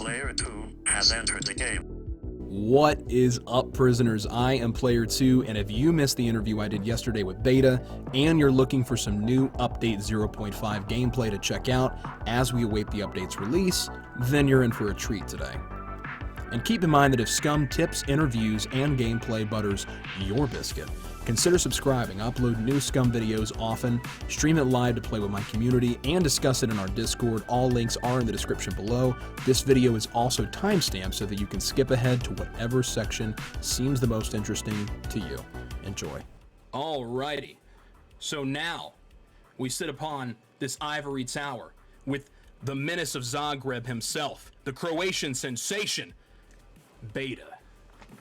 Player 2 has entered the game. What is up, prisoners? I am Player 2, and if you missed the interview I did yesterday with Beda, and you're looking for some new Update 0.5 gameplay to check out as we await the update's release, then you're in for a treat today. And keep in mind that if SCUM tips, interviews, and gameplay butters your biscuit, consider subscribing. I upload new SCUM videos often, stream it live to play with my community, and discuss it in our Discord. All links are in the description below. This video is also timestamped so that you can skip ahead to whatever section seems the most interesting to you. Enjoy. Alrighty, so now we sit upon this ivory tower with the menace of Zagreb himself, the Croatian sensation, Beda.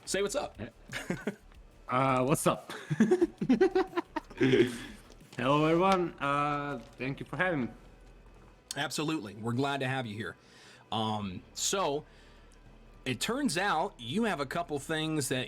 Say what's up. What's up? Hello, everyone. Thank you for having me. Absolutely. We're glad to have you here. So, it turns out you have a couple things that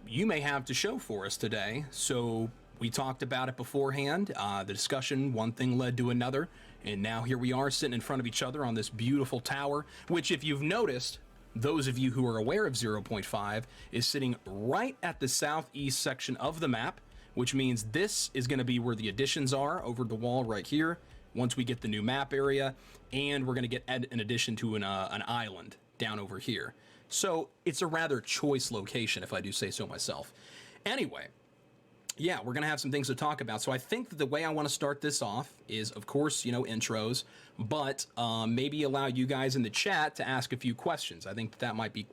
you may have to show for us today. So, we talked about it beforehand. The discussion, one thing led to another. And now here we are sitting in front of each other on this beautiful tower, which if you've noticed, those of you who are aware of 0.5 is sitting right at the southeast section of the map, which means this is going to be where the additions are over the wall right here once we get the new map area, and we're going to get an addition to an island down over here. So it's a rather choice location, if I do say so myself. Anyway, yeah, we're going to have some things to talk about. So I think that the way I want to start this off is, of course, you know, intros, but maybe allow you guys in the chat to ask a few questions. I think that might be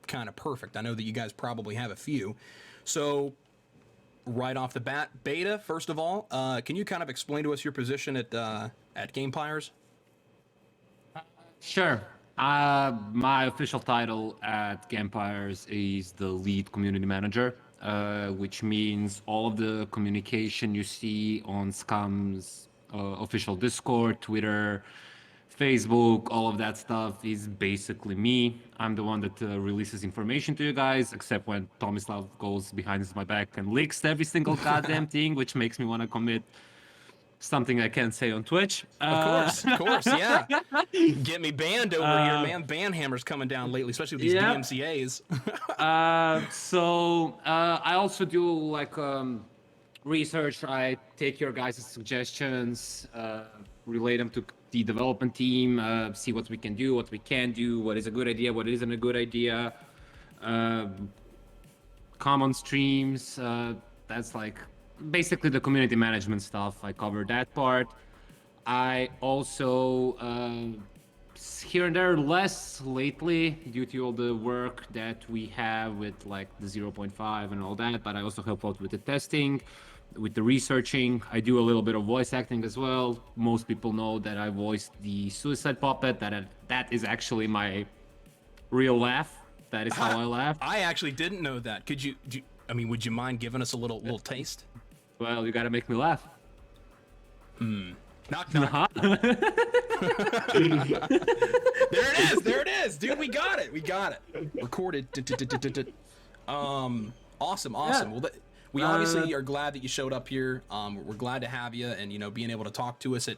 kind of perfect. I know that you guys probably have a few. So right off the bat, Beda, first of all, can you kind of explain to us your position at Gamepires? Sure. My official title at Gamepires is the lead community manager, which means all of the communication you see on SCUM's official Discord, Twitter, Facebook, all of that stuff is basically me. I'm the one that releases information to you guys, except when Tomislav goes behind my back and leaks every single goddamn thing, which makes me want to commit something I can't say on Twitch. Of course, yeah. Get me banned over here, man. Ban hammer's coming down lately, especially with these DMCAs. So I also do like research. I take your guys' suggestions, relay them to the development team, see what we can do, what we can't do, what is a good idea, what isn't a good idea. Common streams, that's like basically the community management stuff. I cover that part. I also here and there less lately due to all the work that we have with like the 0.5 and all that, but I also help out with the testing, with the researching. I do a little bit of voice acting as well. Most people know that I voiced the Suicide Puppet. That is actually my real laugh. That is how I laugh. I actually didn't know that. Could you I mean, would you mind giving us a little taste? Well, you gotta make me laugh. Knock, knock. There it is, dude. We got it. Recorded. Awesome. Yeah. Well, we obviously are glad that you showed up here. We're glad to have you, and you know, being able to talk to us at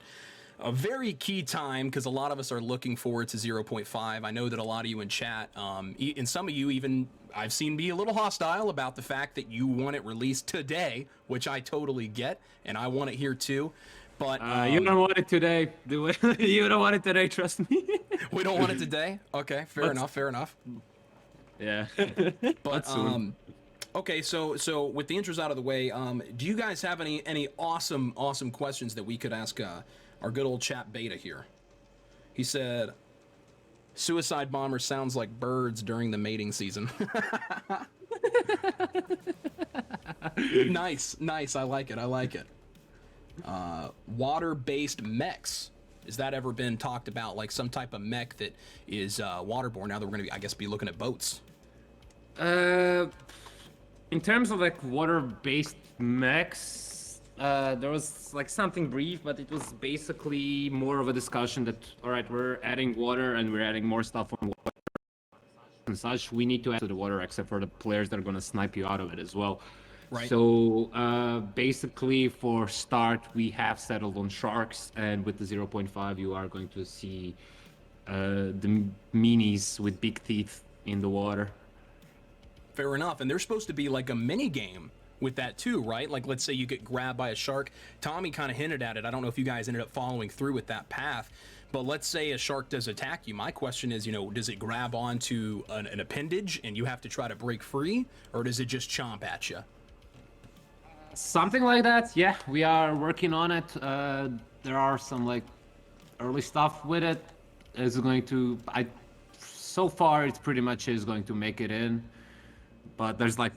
a very key time, because a lot of us are looking forward to 0.5. I know that a lot of you in chat, and some of you even I've seen be a little hostile about the fact that you want it released today, which I totally get, and I want it here too. But you don't want it today. You don't want it today, trust me. We don't want it today? Okay, fair enough. Yeah. But okay, so with the intros out of the way, do you guys have any awesome questions that we could ask our good old chap Beda here? He said, "Suicide bomber sounds like birds during the mating season." Nice. I like it. Water-based mechs. Has that ever been talked about? Like some type of mech that is waterborne? Now that we're going to, I guess, be looking at boats. In terms of like water-based mechs, there was like something brief, but it was basically more of a discussion that, all right, we're adding water and we're adding more stuff on water and such. We need to add to the water, except for the players that are going to snipe you out of it as well. Right. So basically for start, we have settled on sharks, and with the 0.5, you are going to see the meanies with big teeth in the water. Fair enough. And there's supposed to be like a mini game with that too, right? Like, let's say you get grabbed by a shark. Tommy kind of hinted at it. I don't know if you guys ended up following through with that path, but let's say a shark does attack you. My question is, does it grab onto an appendage and you have to try to break free, or does it just chomp at you? Something like that. Yeah, we are working on it. There are some like early stuff with it. It's going to. So far, it pretty much is going to make it in, but there's like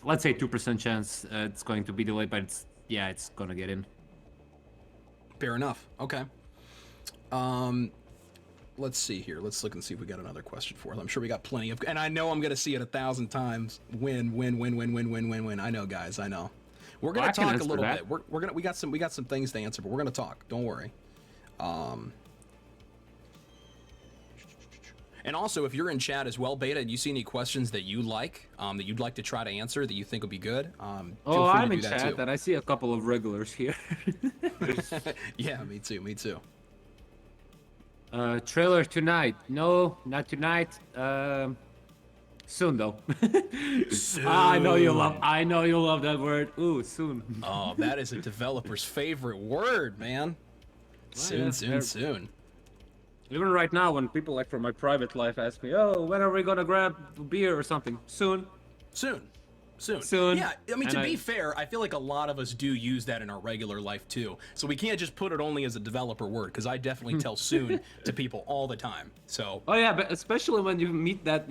let's say 2% chance it's going to be delayed, but it's gonna get in. Fair enough. Okay. Let's see here. Let's look and see if we got another question for us. I'm sure we got plenty of, and I know I'm gonna see it 1,000 times. Win. I know, guys. I know. We're gonna talk a little bit. We got some things to answer, but we're gonna talk. Don't worry. And also, if you're in chat as well, Beta, and you see any questions that you like, that you'd like to try to answer, that you think would be good, feel free I'm to in do that chat, too. and I see a couple of regulars here. Yeah, me too. Trailer tonight? No, not tonight. Soon though. Soon. I know you love that word. Ooh, soon. Oh, that is a developer's favorite word, man. Soon. Even right now, when people like from my private life ask me, "Oh, when are we gonna grab a beer or something?" Soon. Yeah, I mean, to be fair, I feel like a lot of us do use that in our regular life too. So we can't just put it only as a developer word, because I definitely tell soon to people all the time. So. Oh yeah, but especially when you meet that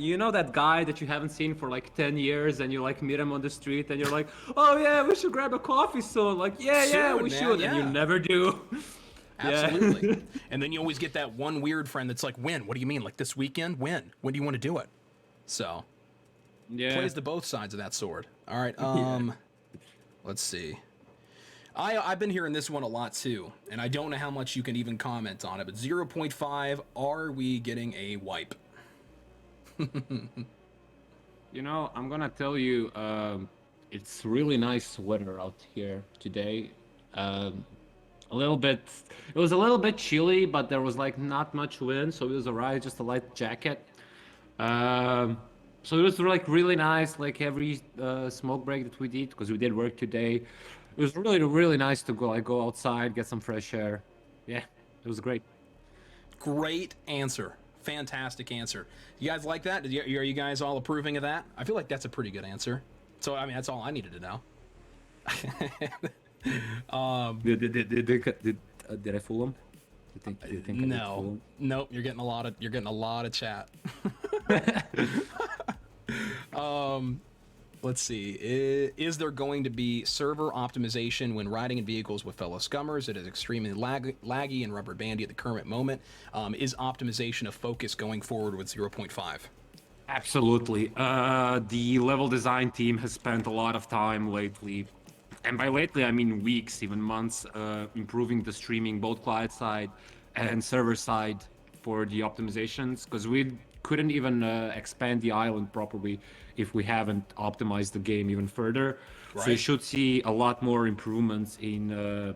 guy that you haven't seen for like 10 years, and you like meet him on the street, and you're like, "Oh yeah, we should grab a coffee soon." Like, yeah, we should, and you never do. Absolutely. And then you always get that one weird friend that's like, when? What do you mean? Like this weekend? When? When do you want to do it? So, plays the both sides of that sword. All right. Let's see. I've been hearing this one a lot too, and I don't know how much you can even comment on it, but 0.5, are we getting a wipe? I'm gonna tell you, it's really nice weather out here today. It was a little bit chilly, but there was like not much wind, so it was alright, just a light jacket. So it was like really nice, like every smoke break that we did, because we did work today. It was really, really nice to go outside, get some fresh air. Yeah, it was great. Great answer. Fantastic answer. You guys like that? Are you guys all approving of that? I feel like that's a pretty good answer. So, I mean, that's all I needed to know. Did I fool him? Do you think I did fool him? Nope. You're getting a lot of chat. Let's see. Is there going to be server optimization when riding in vehicles with fellow scummers? It is extremely laggy and rubber bandy at the current moment. Is optimization a focus going forward with 0.5? Absolutely. The level design team has spent a lot of time lately, and by lately I mean weeks, even months, improving the streaming, both client side and server side, for the optimizations, because we couldn't even expand the island properly if we haven't optimized the game even further. Right. So you should see a lot more improvements in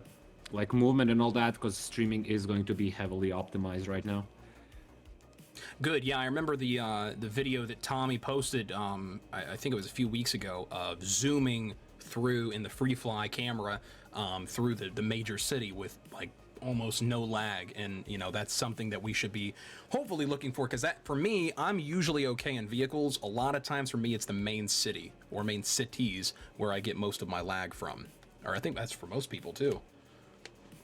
like movement and all that, because streaming is going to be heavily optimized right now. Good. Yeah, I remember the video that Tommy posted. I think it was a few weeks ago, of zooming through in the free fly camera through the major city with like almost no lag, and that's something that we should be hopefully looking for, because that, for me, I'm usually okay in vehicles. A lot of times for me it's the main city or main cities where I get most of my lag from, or I think that's for most people too.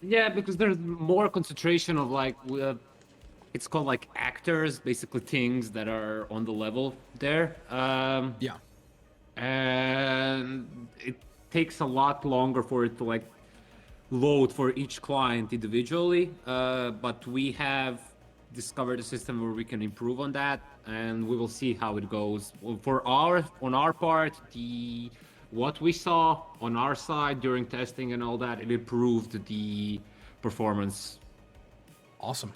Yeah, because there's more concentration of like it's called like actors, basically things that are on the level there. Yeah, and it takes a lot longer for it to like load for each client individually, but we have discovered a system where we can improve on that, and we will see how it goes. On our part, what we saw on our side during testing and all that, it improved the performance. Awesome.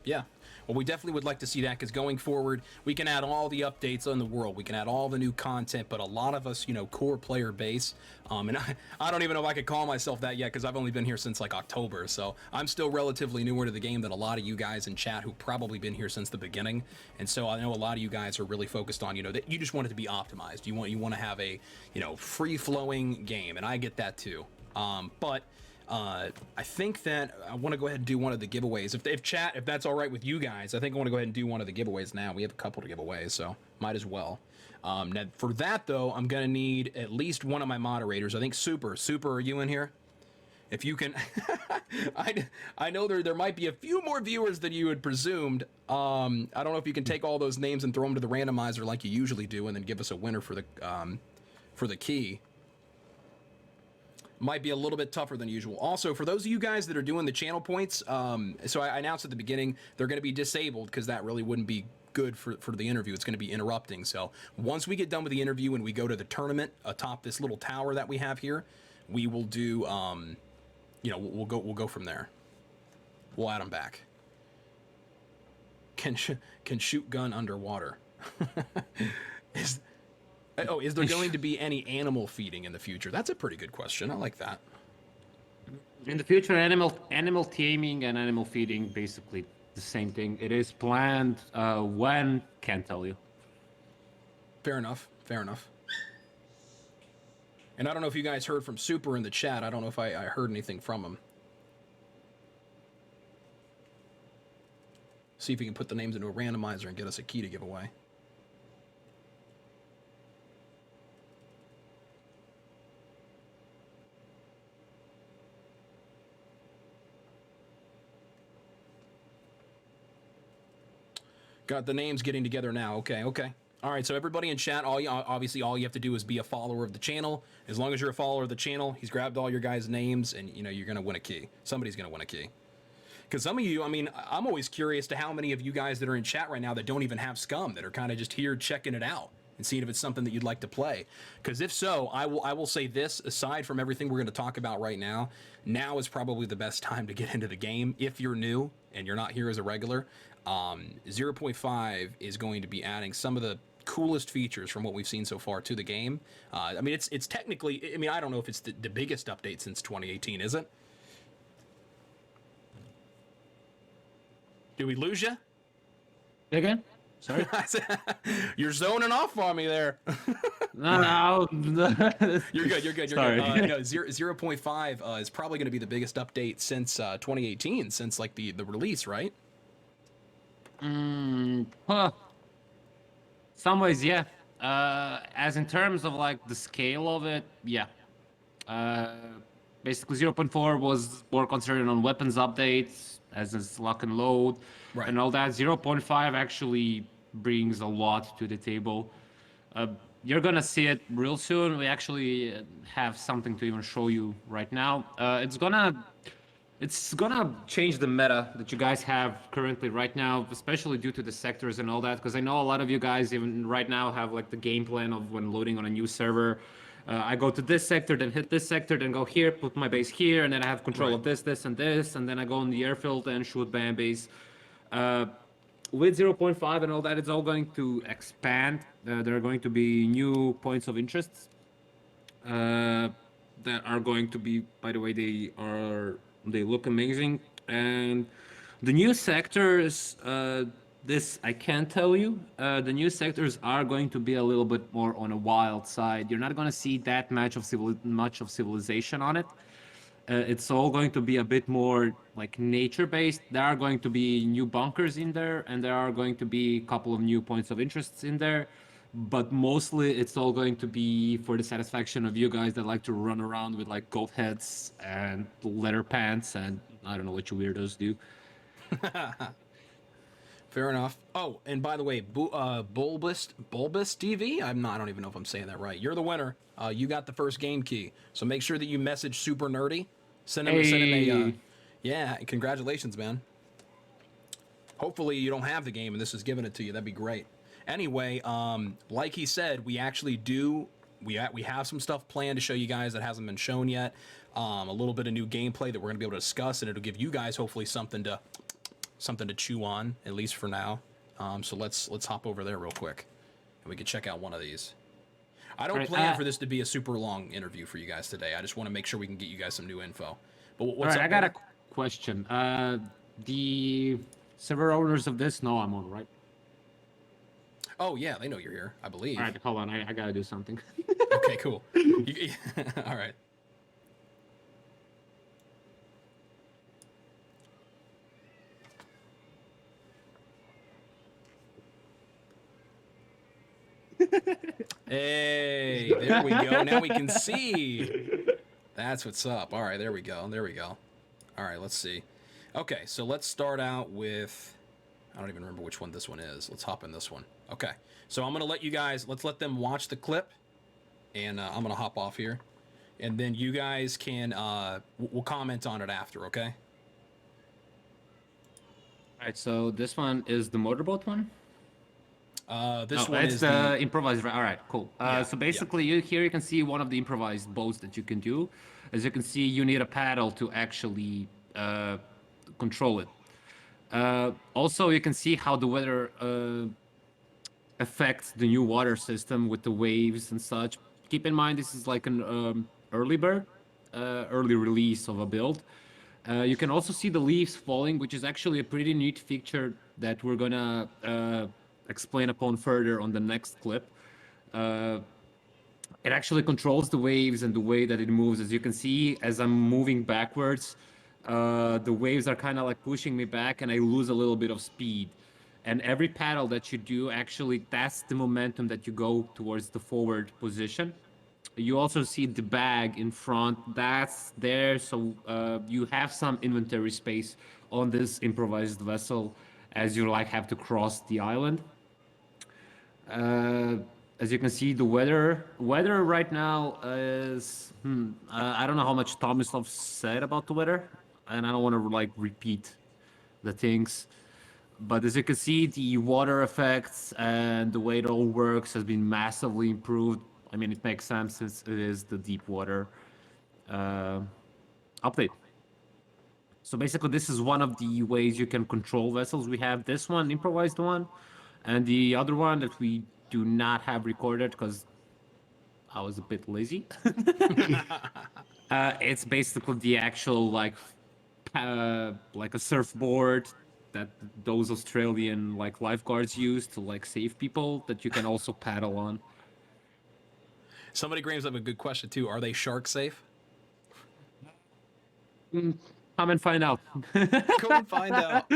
Yeah. Well, we definitely would like to see that because going forward, we can add all the updates in the world. We can add all the new content, but a lot of us, core player base, and I don't even know if I could call myself that yet because I've only been here since like October. So I'm still relatively newer to the game than a lot of you guys in chat who've probably been here since the beginning. And so I know a lot of you guys are really focused on, that you just want it to be optimized. You want to have a, free flowing game, and I get that too. But I think that I want to go ahead and do one of the giveaways. If that's all right with you guys, I think I want to go ahead and do one of the giveaways now. We have a couple to give away, so might as well. Now for that though, I'm gonna need at least one of my moderators. I think Super, are you in here? If you can, I know there might be a few more viewers than you had presumed. I don't know if you can take all those names and throw them to the randomizer like you usually do, and then give us a winner for the key. Might be a little bit tougher than usual. Also, for those of you guys that are doing the channel points, so I announced at the beginning, they're going to be disabled because that really wouldn't be good for the interview. It's going to be interrupting. So once we get done with the interview and we go to the tournament atop this little tower that we have here, we will do, we'll go from there. We'll add them back. Can shoot gun underwater. Is there going to be any animal feeding in the future? That's a pretty good question. I like that. In the future, animal taming and animal feeding, basically the same thing. It is planned. When, can't tell you. Fair enough. And I don't know if you guys heard from Super in the chat. I don't know if I heard anything from him. See if we can put the names into a randomizer and get us a key to give away. Got the names getting together now. Okay. All right, so everybody in chat, all you have to do is be a follower of the channel. As long as you're a follower of the channel, he's grabbed all your guys' names, and you're gonna win a key. Somebody's gonna win a key. Because some of you, I'm always curious to how many of you guys that are in chat right now that don't even have Scum, that are kind of just here checking it out and seeing if it's something that you'd like to play. Because if so, I will say this, aside from everything we're going to talk about right now is probably the best time to get into the game if you're new and you're not here as a regular. 0.5 is going to be adding some of the coolest features from what we've seen so far to the game. It's technically, I don't know if it's the biggest update since 2018, is it? Did we lose you? Again? Sorry? You're zoning off on me there. No. You're good. Sorry. No, 0.5 is probably going to be the biggest update since 2018, since like the release, right? Some ways, yeah. As in terms of like the scale of it, yeah. Basically 0.4 was more concerned on weapons updates, as is lock and load, right, and all that. 0.5 actually brings a lot to the table. You're gonna see it real soon. We actually have something to even show you right now. It's gonna change the meta that you guys have currently right now, especially due to the sectors and all that, because I know a lot of you guys even right now have like the game plan of when loading on a new server. I go to this sector, then hit this sector, then go here, put my base here, and then I have control of this, and this, and then I go on the airfield and shoot BAM base. With 0.5 and all that, it's all going to expand. There are going to be new points of interest that are going to be, by the way, they look amazing. And the new sectors, this I can't tell you. The new sectors are going to be a little bit more on a wild side. You're not going to see that much of civilization on it. It's all going to be a bit more like nature-based. There are going to be new bunkers in there, and there are going to be a couple of new points of interest in there. But mostly, it's all going to be for the satisfaction of you guys that like to run around with like goat heads and leather pants, and I don't know what you weirdos do. Fair enough. Oh, and by the way, Bulbous TV. I don't even know if I'm saying that right. You're the winner. You got the first game key. So make sure that you message Super Nerdy. Send him a yeah. Congratulations, man. Hopefully you don't have the game and this is giving it to you. That'd be great. Anyway, like he said, we actually do. We have some stuff planned to show you guys that hasn't been shown yet. A little bit of new gameplay that we're gonna be able to discuss, and it'll give you guys hopefully something to something to chew on, at least for now. So let's hop over there real quick, and we can check out one of these. I don't plan for this to be a super long interview for you guys today. I just want to make sure we can get you guys some new info. But what's up? I got a question. The server owners of this know I'm on, right? Oh yeah, they know you're here, I believe. All right, hold on. I gotta do something. Okay, cool. All right. Hey, there we go. Now we can see. That's what's up. All right, there we go. There we go. All right, let's see. Okay, so let's start out with... I don't even remember which one this one is. Let's hop in this one. Okay, so I'm going to let you guys... Let's let them watch the clip, and I'm going to hop off here. And then you guys can... we'll comment on it after, okay? All right, so this one is the motorboat one? This one it's is the improvised. All right, cool. Yeah, So basically, here you can see one of the improvised boats that you can do. As you can see, you need a paddle to actually control it. Also, you can see how the weather affects the new water system with the waves and such. Keep in mind, this is like an early bird, early release of a build. You can also see the leaves falling, which is actually a pretty neat feature that we're gonna explain upon further on the next clip. It actually controls the waves and the way that it moves. As you can see, as I'm moving backwards, the waves are kind of like pushing me back and I lose a little bit of speed. And every paddle that you do, actually, that's the momentum that you go towards the forward position. You also see the bag in front, that's there, so you have some inventory space on this improvised vessel as you like have to cross the island. As you can see, the weather right now is I don't know how much Tomislav said about the weather, and I don't want to like repeat the things, but as you can see, the water effects and the way it all works has been massively improved. I mean, it makes sense since it is the deep water update. So basically, this is one of the ways you can control vessels. We have this one, improvised one, and the other one that we do not have recorded because I was a bit lazy. It's basically the actual like a surfboard that those Australian like lifeguards use to like save people that you can also paddle on. Somebody brings up a good question, too. Are they shark safe? Come and find out. Go and find out.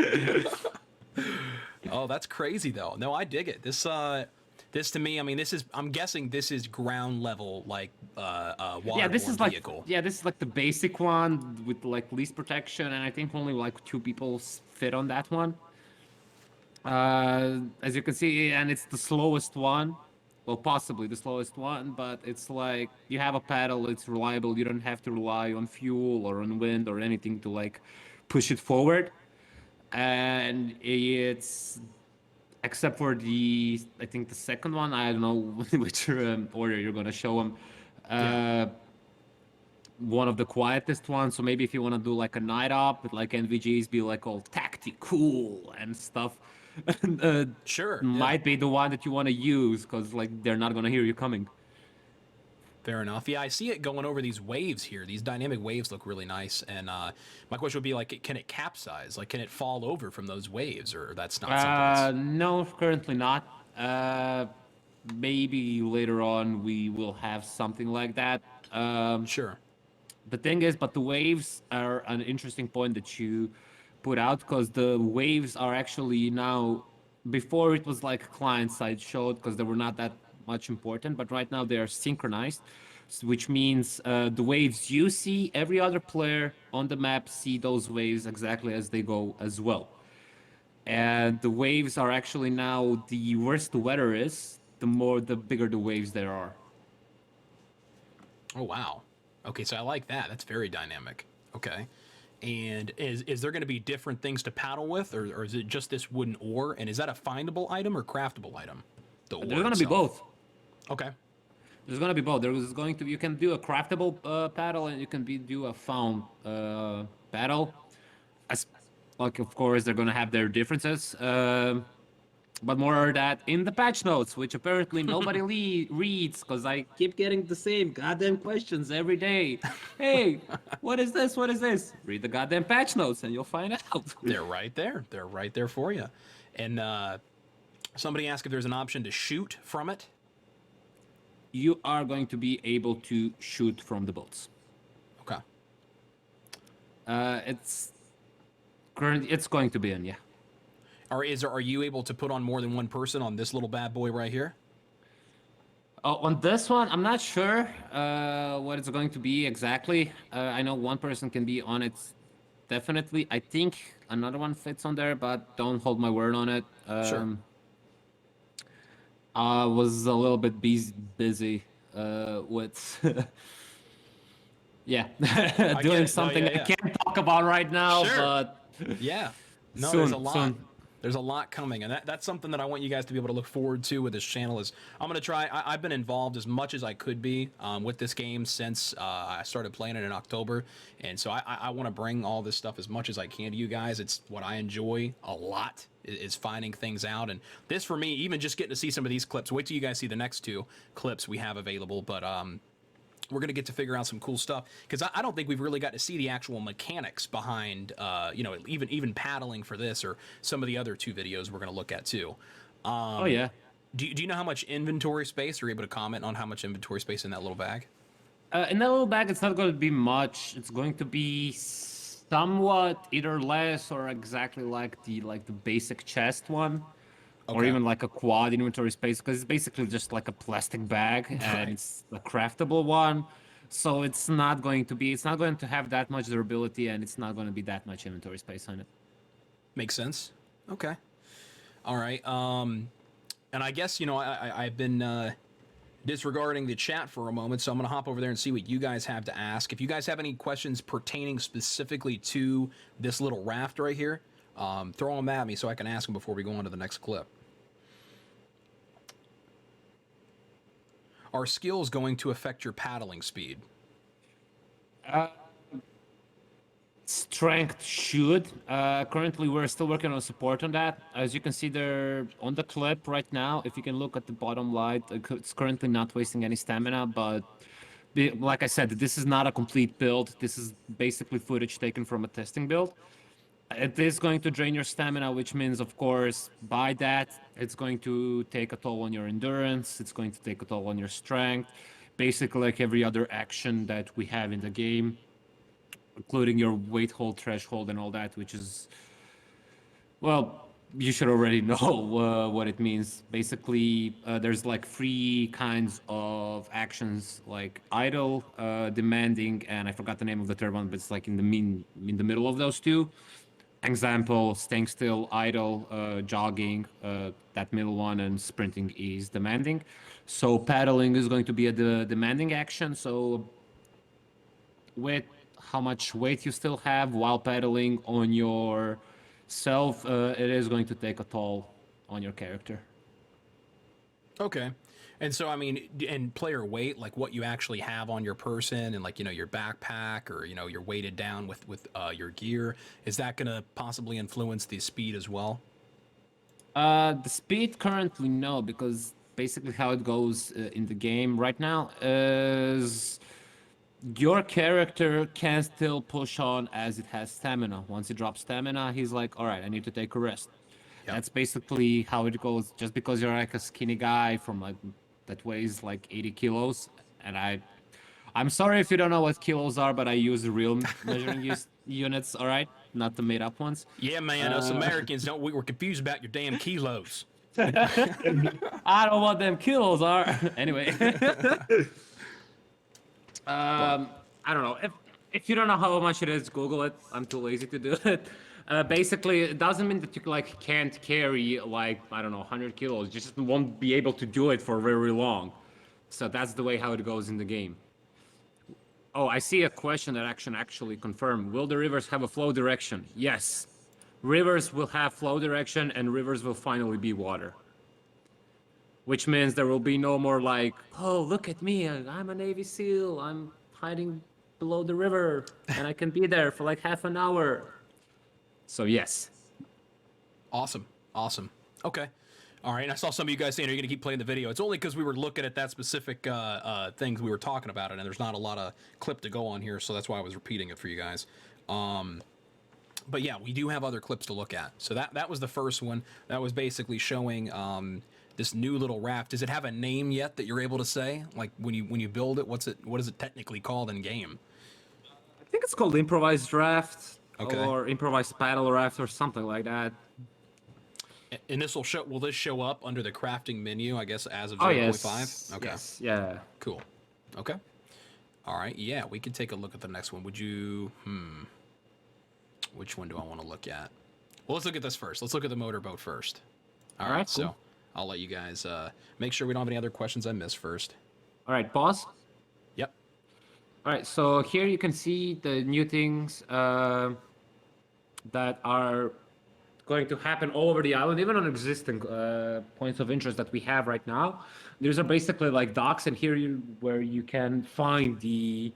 Oh, that's crazy, though. No, I dig it. This to me, I mean, I'm guessing this is ground level, like, waterborne Yeah, this is like vehicle. this is like the basic one with like least protection, and I think only like 2 people fit on that one. As you can see, and it's the slowest one. Well, possibly the slowest one, but it's like you have a paddle, it's reliable. You don't have to rely on fuel or on wind or anything to like push it forward. And it's except for I think the second one, I don't know which order you're gonna show them. Yeah. One of the quietest ones. So maybe if you want to do like a night op with like NVGs, be like all tactical and stuff. Sure. Might be the one that you want to use because like they're not gonna hear you coming. Fair enough. Yeah, I see it going over these waves here. These dynamic waves look really nice. And my question would be like, can it capsize? Like, can it fall over from those waves, or that's not something that's... No, currently not. Maybe later on we will have something like that. Sure. The thing is, but the waves are an interesting point that you put out because the waves are actually now, before it was like client side showed because they were not that much important, but right now they are synchronized, which means the waves you see, every other player on the map see those waves exactly as they go as well. And the waves are actually now, the worse the weather is, the bigger the waves there are. Oh, wow. Okay, so I like that. That's very dynamic. Okay. And is there going to be different things to paddle with, or is it just this wooden oar? And is that a findable item or craftable item? The oar There's going to be both. Okay. There's going to be both. There's going to, you can do a craftable paddle and you can do a found paddle. As Like, of course, they're gonna have their differences. But more of that in the patch notes, which apparently nobody reads because I keep getting the same goddamn questions every day. Hey, what is this? What is this? Read the goddamn patch notes and you'll find out. They're right there. They're right there for you. And somebody asked if there's an option to shoot from it. You are going to be able to shoot from the boats. Okay. It's current. It's going to be in, yeah. Are you able to put on more than one person on this little bad boy right here? Oh, on this one, I'm not sure what it's going to be exactly. I know one person can be on it, definitely. I think another one fits on there, but don't hold my word on it. Sure. I was a little bit busy with yeah, I get doing it. No, something yeah, I yeah. can't talk about right now, Sure. but Yeah. No, there's a soon, lot. soon. There's a lot coming, and that's something that I want you guys to be able to look forward to with this channel. Is I'm gonna try. I've been involved as much as I could be with this game since I started playing it in October, and so I want to bring all this stuff as much as I can to you guys. It's what I enjoy a lot is finding things out, and this for me, even just getting to see some of these clips. Wait till you guys see the next two clips we have available, but we're going to get to figure out some cool stuff because I don't think we've really got to see the actual mechanics behind, even paddling for this or some of the other two videos we're going to look at too. Oh yeah. Do you know how much inventory space? Are you able to comment on how much inventory space in that little bag? In that little bag, it's not going to be much. It's going to be somewhat either less or exactly like the basic chest one, or Okay. even like a quad inventory space because it's basically just like a plastic bag and Right. it's a craftable one. So it's not going to have that much durability and it's not going to be that much inventory space on it. Makes sense. Okay. All right. And I guess I've been disregarding the chat for a moment, so I'm going to hop over there and see what you guys have to ask. If you guys have any questions pertaining specifically to this little raft right here, throw them at me so I can ask them before we go on to the next clip. Are skills going to affect your paddling speed? Strength should. Currently, we're still working on support on that. As you can see there on the clip right now, if you can look at the bottom light, it's currently not wasting any stamina, but like I said, this is not a complete build. This is basically footage taken from a testing build. It is going to drain your stamina, which means, of course, by that, it's going to take a toll on your endurance. It's going to take a toll on your strength. Basically, like every other action that we have in the game, including your weight hold threshold and all that, which is, well, you should already know what it means. Basically, there's like three kinds of actions, like idle, demanding, and I forgot the name of the third one, but it's like in the middle of those two. Example: staying still, idle, jogging, that middle one, and sprinting is demanding. So paddling is going to be a demanding action. So with how much weight you still have while pedaling on yourself, it is going to take a toll on your character. Okay. And so, I mean, and player weight, like what you actually have on your person and like, your backpack or, you're weighted down with your gear, is that going to possibly influence the speed as well? The speed currently no, because basically how it goes in the game right now is your character can still push on as it has stamina. Once it drops stamina, he's like, all right, I need to take a rest. Yep. That's basically how it goes. Just because you're like a skinny guy from like that weighs like 80 kilos, and I'm sorry if you don't know what kilos are, but I use real measuring units, all right, not the made up ones. Yeah, man. Us Americans we were confused about your damn kilos. I don't want them kilos are anyway. I don't know. If you don't know how much it is, Google it. I'm too lazy to do it. Basically, it doesn't mean that you like can't carry like I don't know 100 kilos. You just won't be able to do it for very long. So that's the way how it goes in the game. Oh, I see a question that actually confirmed. Will the rivers have a flow direction? Yes. Rivers will have flow direction, and rivers will finally be water. Which means there will be no more like, oh, look at me, I'm a Navy SEAL, I'm hiding below the river, and I can be there for like half an hour. So yes. Awesome. Awesome. Okay. All right. And I saw some of you guys saying, are you going to keep playing the video? It's only because we were looking at that specific things we were talking about it, and there's not a lot of clip to go on here, so that's why I was repeating it for you guys. But yeah, we do have other clips to look at. So that was the first one. That was basically showing this new little raft. Does it have a name yet that you're able to say? Like when you build it, what is it technically called in game? I think it's called improvised raft Okay. or improvised paddle raft or something like that. And this will this show up under the crafting menu, I guess, as of Oh 0.5? yes. Okay. Yes. Yeah. Cool. Okay. All right. Yeah, we can take a look at the next one. Would you? Which one do I want to look at? Well, let's look at this first. Let's look at the motorboat first. All right. Cool. So I'll let you guys make sure we don't have any other questions I missed first. All right. Pause. Yep. All right. So here you can see the new things that are going to happen all over the island, even on existing points of interest that we have right now. These are basically like docks, and here where you can find the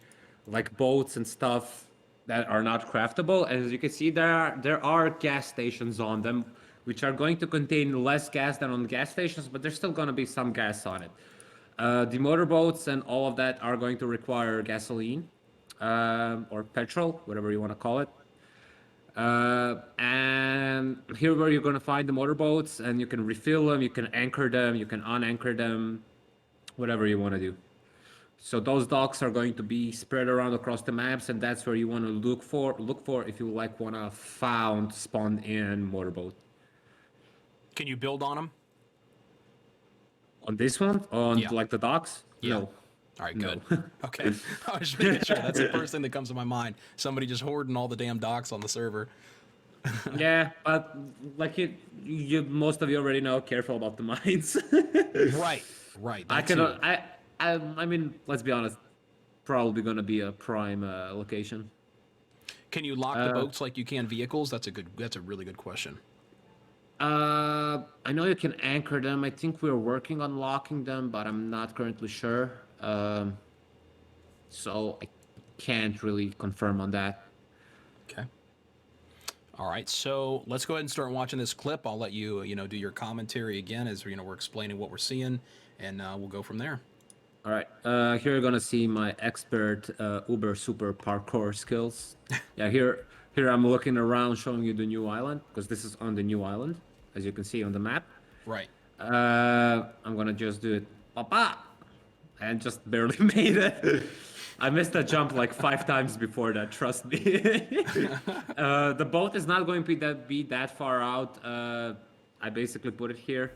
like boats and stuff that are not craftable. As you can see, there are gas stations on them, which are going to contain less gas than on gas stations, but there's still going to be some gas on it. The motorboats and all of that are going to require gasoline or petrol, whatever you want to call it. And here where you're going to find the motorboats, and you can refill them, you can anchor them, you can unanchor them, whatever you want to do. So those docks are going to be spread around across the maps, and that's where you want to look for if you like want to found spawn in motorboat. Can you build on them? On this one, on Yeah. like the docks? Yeah. No. All right, No. good. Okay. I was just making sure. That's the first thing that comes to my mind. Somebody just hoarding all the damn docks on the server. Yeah, but like you most of you already know, careful about the mines. Right. Right. I That can too. I mean, let's be honest, probably gonna be a prime location. Can you lock the boats like you can vehicles? That's a really good question. I know you can anchor them. I think we're working on locking them, but I'm not currently sure. So I can't really confirm on that. Okay. All right, so let's go ahead and start watching this clip. I'll let you, do your commentary again as we're explaining what we're seeing, and we'll go from there. All right, here you're gonna see my expert uber super parkour skills. Yeah, here I'm looking around showing you the new island, because this is on the new island, as you can see on the map. Right. I'm gonna just do it, papa, and just barely made it. I missed that jump like 5 times before that, trust me. The boat is not going to be that far out. I basically put it here.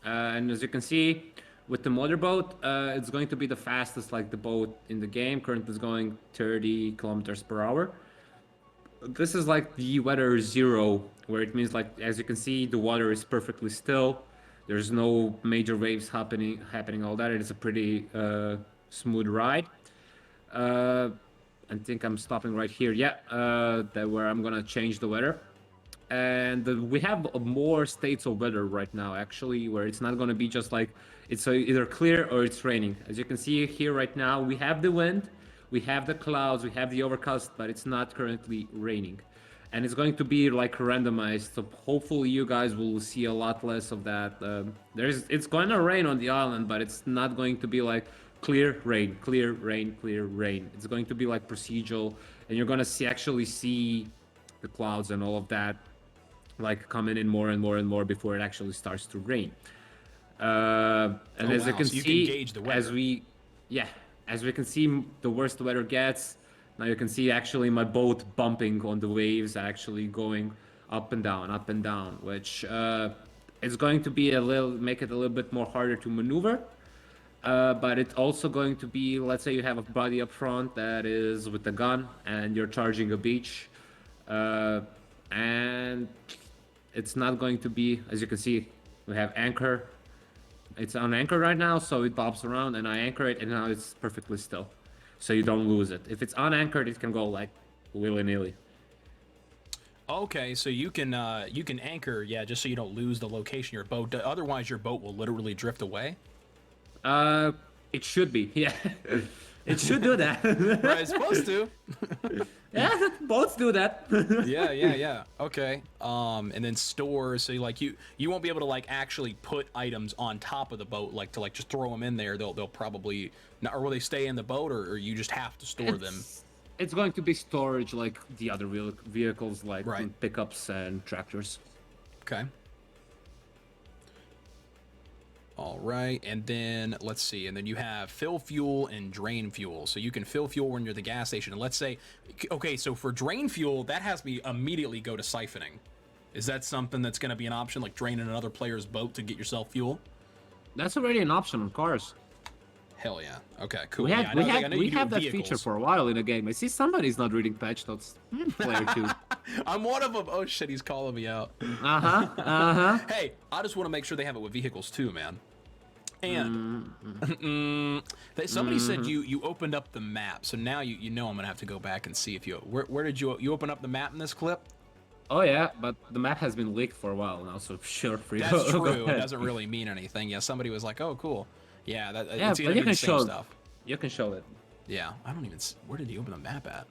And as you can see, with the motorboat, it's going to be the fastest like the boat in the game. Currently is going 30 kilometers per hour. This is like the weather 0, where it means like, as you can see, the water is perfectly still. There's no major waves happening, all that. It is a pretty smooth ride. I think I'm stopping right here. Yeah, that where I'm gonna change the weather. And we have more states of weather right now, actually, where it's not gonna be just like it's either clear or it's raining. As you can see here right now, we have the wind, we have the clouds, we have the overcast, but it's not currently raining. And it's going to be like randomized, so hopefully you guys will see a lot less of that. It's going to rain on the island, but it's not going to be like clear rain, clear rain, clear rain. It's going to be like procedural, and you're going to actually see the clouds and all of that like coming in more and more and more before it actually starts to rain. And as you can so you see, can gauge the weather. as we can see, the worse the weather gets. Now you can see actually my boat bumping on the waves, actually going up and down, which is going to be make it a little bit more harder to maneuver. But it's also going to be, let's say you have a body up front that is with a gun and you're charging a beach, and it's not going to be, as you can see, we have anchor. It's on anchor right now, so it bobs around, and I anchor it, and now it's perfectly still, so you don't lose it. If it's unanchored, it can go like willy-nilly. Okay, so you can anchor, yeah, just so you don't lose the location of your boat. Otherwise, your boat will literally drift away. It should be, yeah. It should do that. Right, it's supposed to. Yeah, boats do that. Yeah. Okay. And then stores. So you won't be able to like actually put items on top of the boat, like to like just throw them in there. They'll probably not, or will they stay in the boat, or you just have to store them? It's going to be storage like the other vehicles, like Right. pickups and tractors. Okay. All right, and then let's see, and then you have fill fuel and drain fuel. So you can fill fuel when you're at the gas station, and let's say, okay, so for drain fuel, that has me immediately go to siphoning. Is that something that's going to be an option, like draining another player's boat to get yourself fuel? That's already an option on cars. Hell yeah. Okay, cool. We Yeah, we have that vehicles. feature for a while in the game. I see somebody's not reading patch notes. Player 2. I'm one of them. Oh shit, he's calling me out. Hey, I just want to make sure they have it with vehicles too, man. And somebody said you opened up the map, so now you know I'm gonna have to go back and see if you where did you open up the map in this clip? Oh yeah, but the map has been leaked for a while now, so sure for you. That's Go true. It ahead. doesn't really mean anything. Yeah, somebody was like, "Oh, cool." Yeah, Yeah, it's but gonna you be can the same show stuff. You can show it. Yeah, I don't even. Where did he open the map at?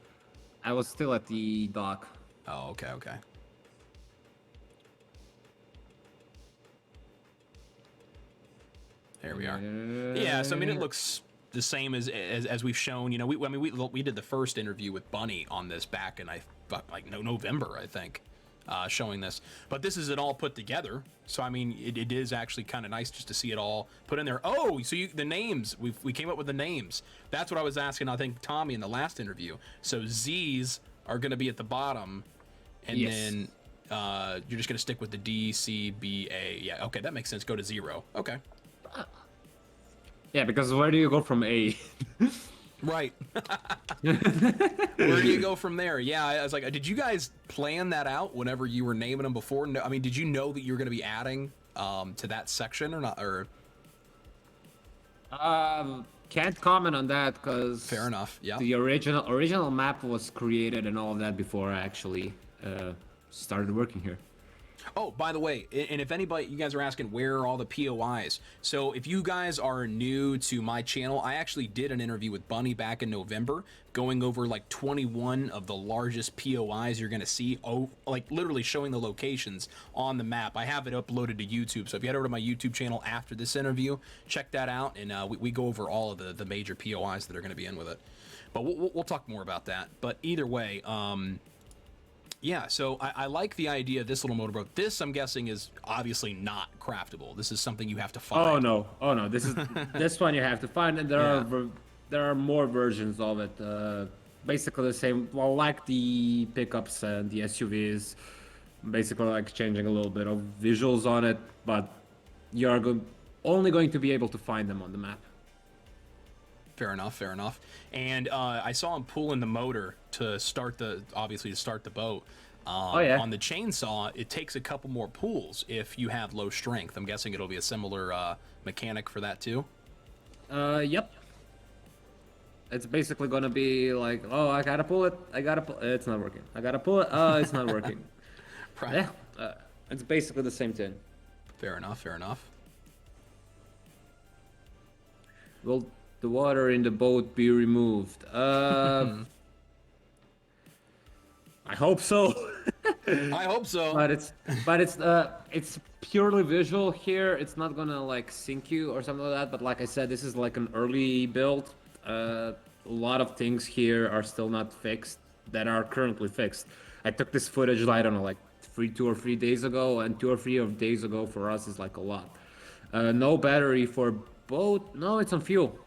I was still at the dock. Oh, okay. There we are. Yeah, so I mean, it looks the same as we've shown. You know, we did the first interview with Bunny on this back in November, I think, showing this. But this is it all put together. So I mean, it is actually kind of nice just to see it all put in there. Oh, so the names we came up with the names. That's what I was asking. I think Tommy in the last interview. So Z's are going to be at the bottom, and Yes. then you're just going to stick with the D, C, B, A. Yeah, okay, that makes sense. Go to 0. Okay. Yeah, because where do you go from A? Right. Where do you go from there? Yeah, I was like, did you guys plan that out whenever you were naming them before? No, I mean, did you know that you were going to be adding to that section or not? Or Can't comment on that because fair enough. Yeah. the original map was created and all of that before I actually started working here. Oh, by the way, and if anybody, you guys are asking where are all the POIs. So if you guys are new to my channel, I actually did an interview with Bunny back in November, going over like 21 of the largest POIs you're going to see, like literally showing the locations on the map. I have it uploaded to YouTube. So if you head over to my YouTube channel after this interview, check that out. And we go over all of the major POIs that are going to be in with it. But we'll talk more about that. But either way, yeah, so I like the idea of this little motorboat. This, I'm guessing, is obviously not craftable. This is something you have to find. Oh no, this is this one you have to find, and there are more versions of it. Basically the same. Well, like the pickups and the SUVs, basically like changing a little bit of visuals on it, but you're only going to be able to find them on the map. Fair enough. And I saw him pulling the motor to start the boat. Yeah. On the chainsaw, it takes a couple more pulls if you have low strength. I'm guessing it'll be a similar mechanic for that too. Yep. It's basically gonna be like, oh, I gotta pull it. It's not working. I gotta pull it. Oh, it's not working. Right. Yeah. It's basically the same thing. Fair enough. Will the water in the boat be removed? I hope so. I hope so. but it's purely visual here. It's not gonna like sink you or something like that. But like I said, this is like an early build. A lot of things here are still not fixed that are currently fixed. I took this footage, I don't know, like 2 or 3 days ago, and 2 or 3 days ago for us is like a lot. No battery for boat. No, it's on fuel.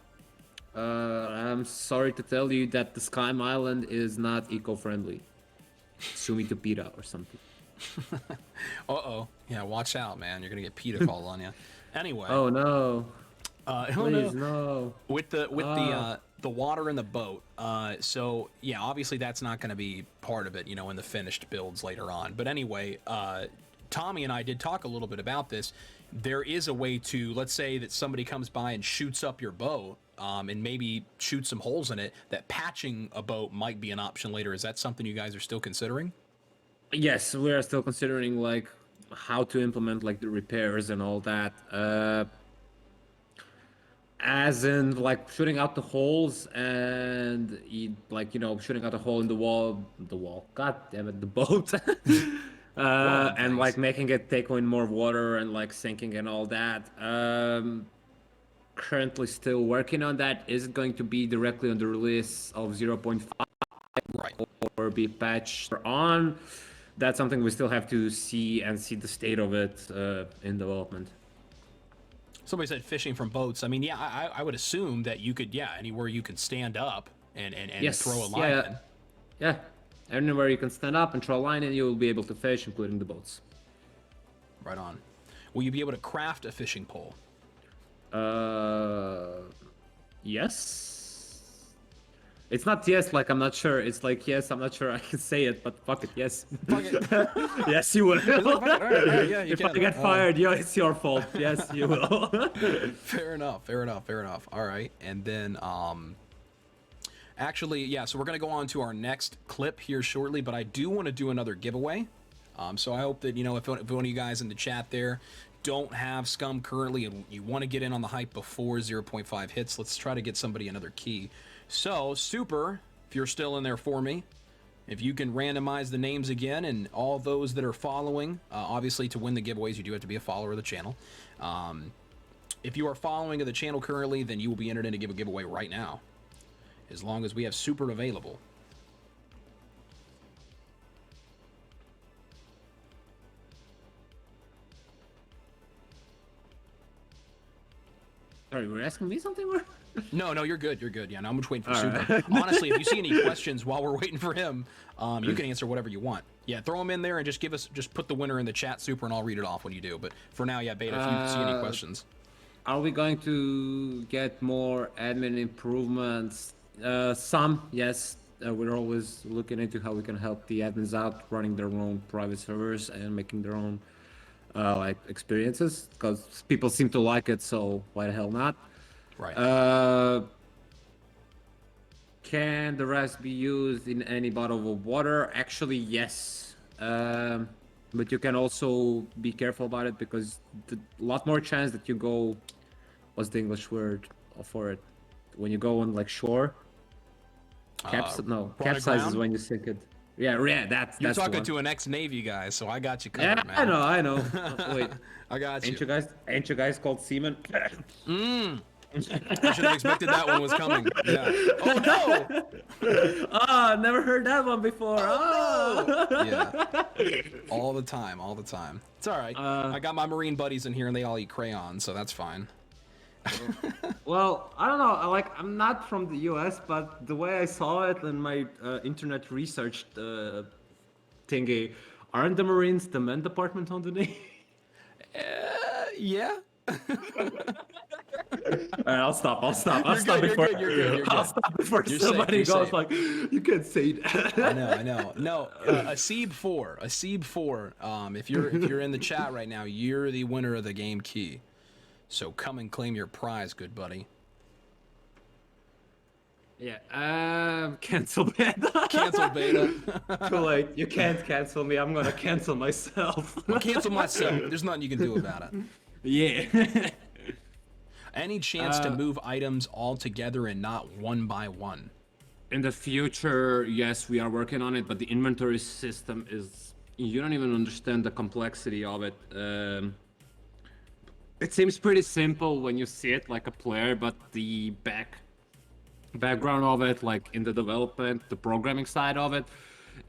I'm sorry to tell you that the SCUM Island is not eco-friendly. Sue me to Beda or something. Uh-oh. Yeah, watch out, man. You're gonna get PETA called on you. Anyway. Oh no. Please, no. With the water in the boat. So yeah, obviously that's not gonna be part of it, in the finished builds later on. But anyway, Tommy and I did talk a little bit about this. There is a way to, let's say that somebody comes by and shoots up your boat, and maybe shoot some holes in it, that patching a boat might be an option later. Is that something you guys are still considering? Yes, we are still considering like how to implement like the repairs and all that. As in, like shooting out the holes and shooting out a hole in the wall. God damn it, the boat. One And like things. making it take in more water and like sinking and all that. Currently still working on that. Is it going to be directly on the release of 0.5 Right. or be patched on? That's something we still have to see and see the state of it in development. Somebody said fishing from boats. I mean, yeah, I would assume that you could, yeah, anywhere you can stand up and throw a Yes, line yeah, in. yeah. Anywhere you can stand up and throw a line in, you will be able to fish, including the boats. Right on. Will you be able to craft a fishing pole? Yes. It's not yes, like I'm not sure. It's like yes, I'm not sure I can say it, but fuck it, yes. Fuck it. Yes, you will. It's like, fuck it, all right, yeah, you If can. I get fired, yeah, it's your fault. Yes, you will. Fair enough, fair enough, fair enough. All right, and then actually, yeah. So we're gonna go on to our next clip here shortly, but I do want to do another giveaway. So I hope that if one of you guys in the chat there don't have Scum currently and you want to get in on the hype before 0.5 hits, let's try to get somebody another key. So Super, if you're still in there for me, if you can randomize the names again and all those that are following, obviously to win the giveaways you do have to be a follower of the channel. If you are following the channel currently, then you will be entered in to give a giveaway right now, as long as we have Super available. Sorry, we're asking me something? No, you're good. You're good. Yeah, no, I'm just waiting for All Super. right. Honestly, if you see any questions while we're waiting for him, you can answer whatever you want. Yeah, throw them in there and just put the winner in the chat, Super, and I'll read it off when you do. But for now, yeah, Beta, if you see any questions. Are we going to get more admin improvements? Some, yes. We're always looking into how we can help the admins out, running their own private servers and making their own experiences, because people seem to like it. So why the hell not? Right. Can the rest be used in any bottle of water? Actually, yes. But you can also be careful about it, because a lot more chance that you go. What's the English word for it? When you go on like shore. Capsize is when you sink it. Yeah, that's You're the talking one. to an ex-Navy guy, so I got you covered, Yeah, man. I know. Wait, I got you. Ain't you guys called seamen? I should have expected that one was coming. Yeah. Oh no! Ah, never heard that one before. Yeah. All the time, all the time. It's all right. I got my Marine buddies in here, and they all eat crayons, so that's fine. Well, I don't know. I'm not from the U.S., but the way I saw it in my internet research thingy, aren't the Marines the men department on the Navy? Yeah. Alright, I'll stop before You're somebody safe, you're goes safe. like, you can't say that. I know. No, a Seeb 4. If you're in the chat right now, you're the winner of the game key. So come and claim your prize, good buddy. Yeah, cancel Beda. Cancel Beta. Too late. You can't cancel me. I'm gonna cancel myself. I'll cancel myself. There's nothing you can do about it. Yeah. Any chance to move items all together and not one by one? In the future, yes, we are working on it, but the inventory system is... You don't even understand the complexity of it. It seems pretty simple when you see it like a player, but the background of it, like in the development, the programming side of it,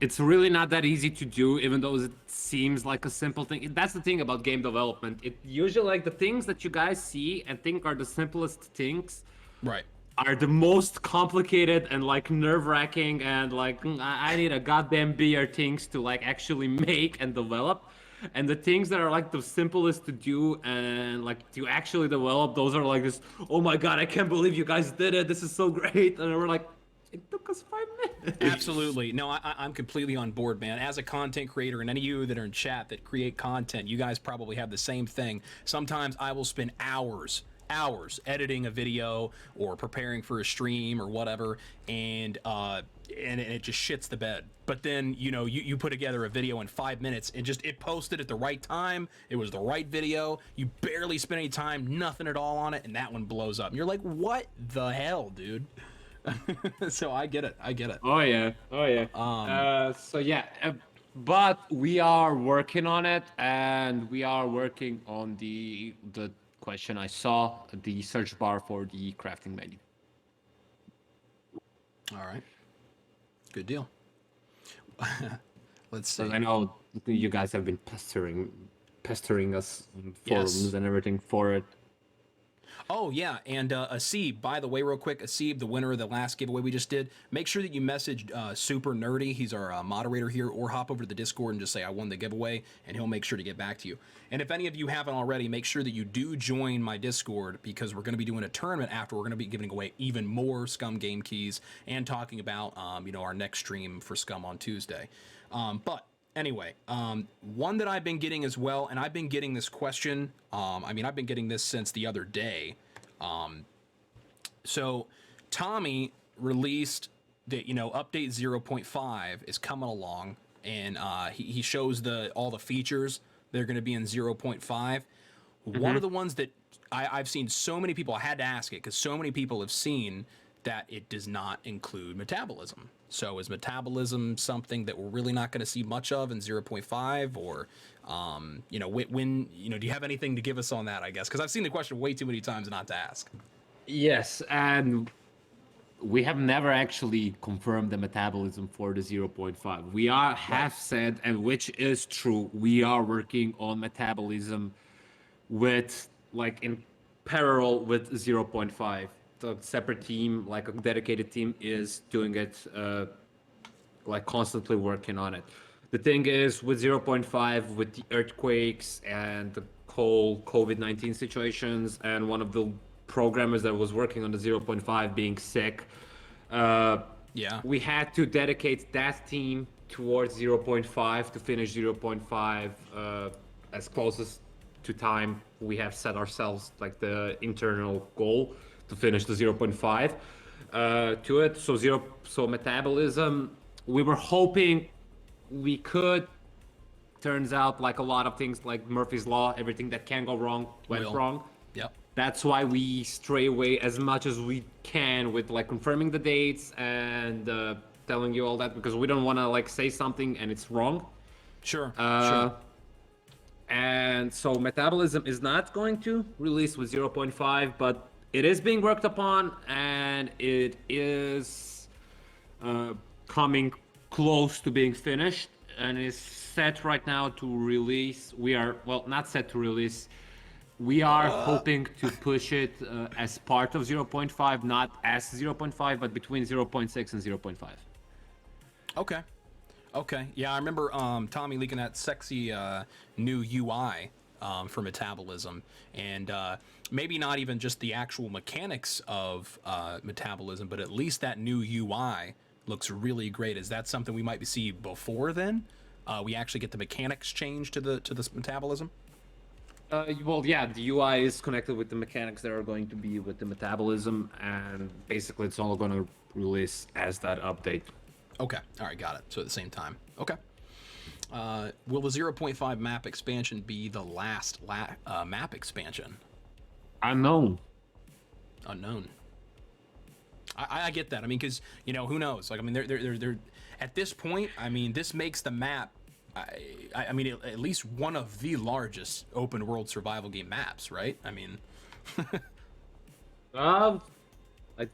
it's really not that easy to do, even though it seems like a simple thing. That's the thing about game development. It usually, like, the things that you guys see and think are the simplest things, Right. are the most complicated and like nerve-wracking and like I need a goddamn beer things to like actually make and develop. And the things that are like the simplest to do and like to actually develop, those are like this, oh my god, I can't believe you guys did it, this is so great. And we're like, it took us 5 minutes. Absolutely. No, I'm completely on board, man. As a content creator, and any of you that are in chat that create content, you guys probably have the same thing. Sometimes I will spend hours editing a video or preparing for a stream or whatever, and and it just shits the bed. But then, you put together a video in 5 minutes and it posted at the right time. It was the right video. You barely spent any time, nothing at all on it, and that one blows up. And you're like, what the hell, dude? So I get it. Oh yeah. So yeah, but we are working on it, and we are working on the question I saw, the search bar for the crafting menu. All right. Good deal. Let's see. So I know you guys have been pestering us on forums Yes. and everything for it. Oh, yeah, and Asib, by the way, real quick, Asib, the winner of the last giveaway we just did, make sure that you message Super Nerdy, he's our moderator here, or hop over to the Discord and just say, I won the giveaway, and he'll make sure to get back to you. And if any of you haven't already, make sure that you do join my Discord, because we're going to be doing a tournament after. We're going to be giving away even more Scum game keys and talking about, our next stream for Scum on Tuesday. But anyway, one that I've been getting as well, and I've been getting this question. I've been getting this since the other day. So Tommy released that, update 0.5 is coming along, and he shows all the features that are going to be in 0.5. One of the ones that I've seen so many people, I had to ask it because so many people have seen that it does not include metabolism. So is metabolism something that we're really not going to see much of in 0.5, or, when do you have anything to give us on that, I guess? Because I've seen the question way too many times not to ask. Yes, and we have never actually confirmed the metabolism for the 0.5. We have said, and which is true, we are working on metabolism with, in parallel with 0.5. The separate team, a dedicated team, is doing it, constantly working on it. The thing is, with 0.5, with the earthquakes and the whole COVID-19 situations, and one of the programmers that was working on the 0.5 being sick, we had to dedicate that team towards 0.5 to finish 0.5 as closest to time we have set ourselves, the internal goal to finish the 0.5 to it. So metabolism, we were hoping we could. Turns out, a lot of things, like Murphy's Law, everything that can go wrong went wrong. Yep. That's why we stray away as much as we can with confirming the dates and telling you all that, because we don't want to say something and it's wrong. Sure. And so metabolism is not going to release with 0.5, but it is being worked upon, and it is coming close to being finished, and is set right now to release. We are, not set to release. We are hoping to push it as part of 0.5, not as 0.5, but between 0.6 and 0.5. Okay. Yeah, I remember Tommy leaking that sexy new UI for metabolism, and maybe not even just the actual mechanics of metabolism, but at least that new UI looks really great. Is that something we might see before then? We actually get the mechanics changed to this metabolism? The UI is connected with the mechanics that are going to be with the metabolism, and basically it's all going to release as that update. Okay, all right, got it. So at the same time. Okay. Will the 0.5 map expansion be the last map expansion? Unknown. I get that. Because who knows? They're at this point. This makes the map. At least one of the largest open world survival game maps, right? I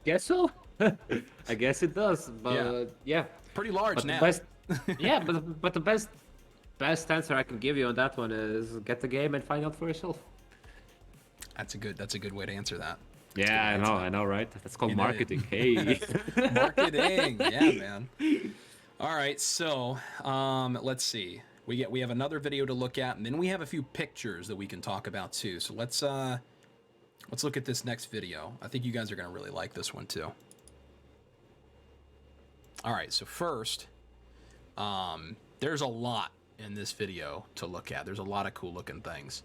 guess so. I guess it does, but yeah. Pretty large but now. But the best answer I can give you on that one is get the game and find out for yourself. That's a good way to answer that. Yeah, I know, right? That's called marketing. Hey. Marketing, yeah, man. All right, so let's see. We have another video to look at, and then we have a few pictures that we can talk about too. So let's look at this next video. I think you guys are gonna really like this one too. All right, so first, there's a lot in this video to look at. There's a lot of cool looking things.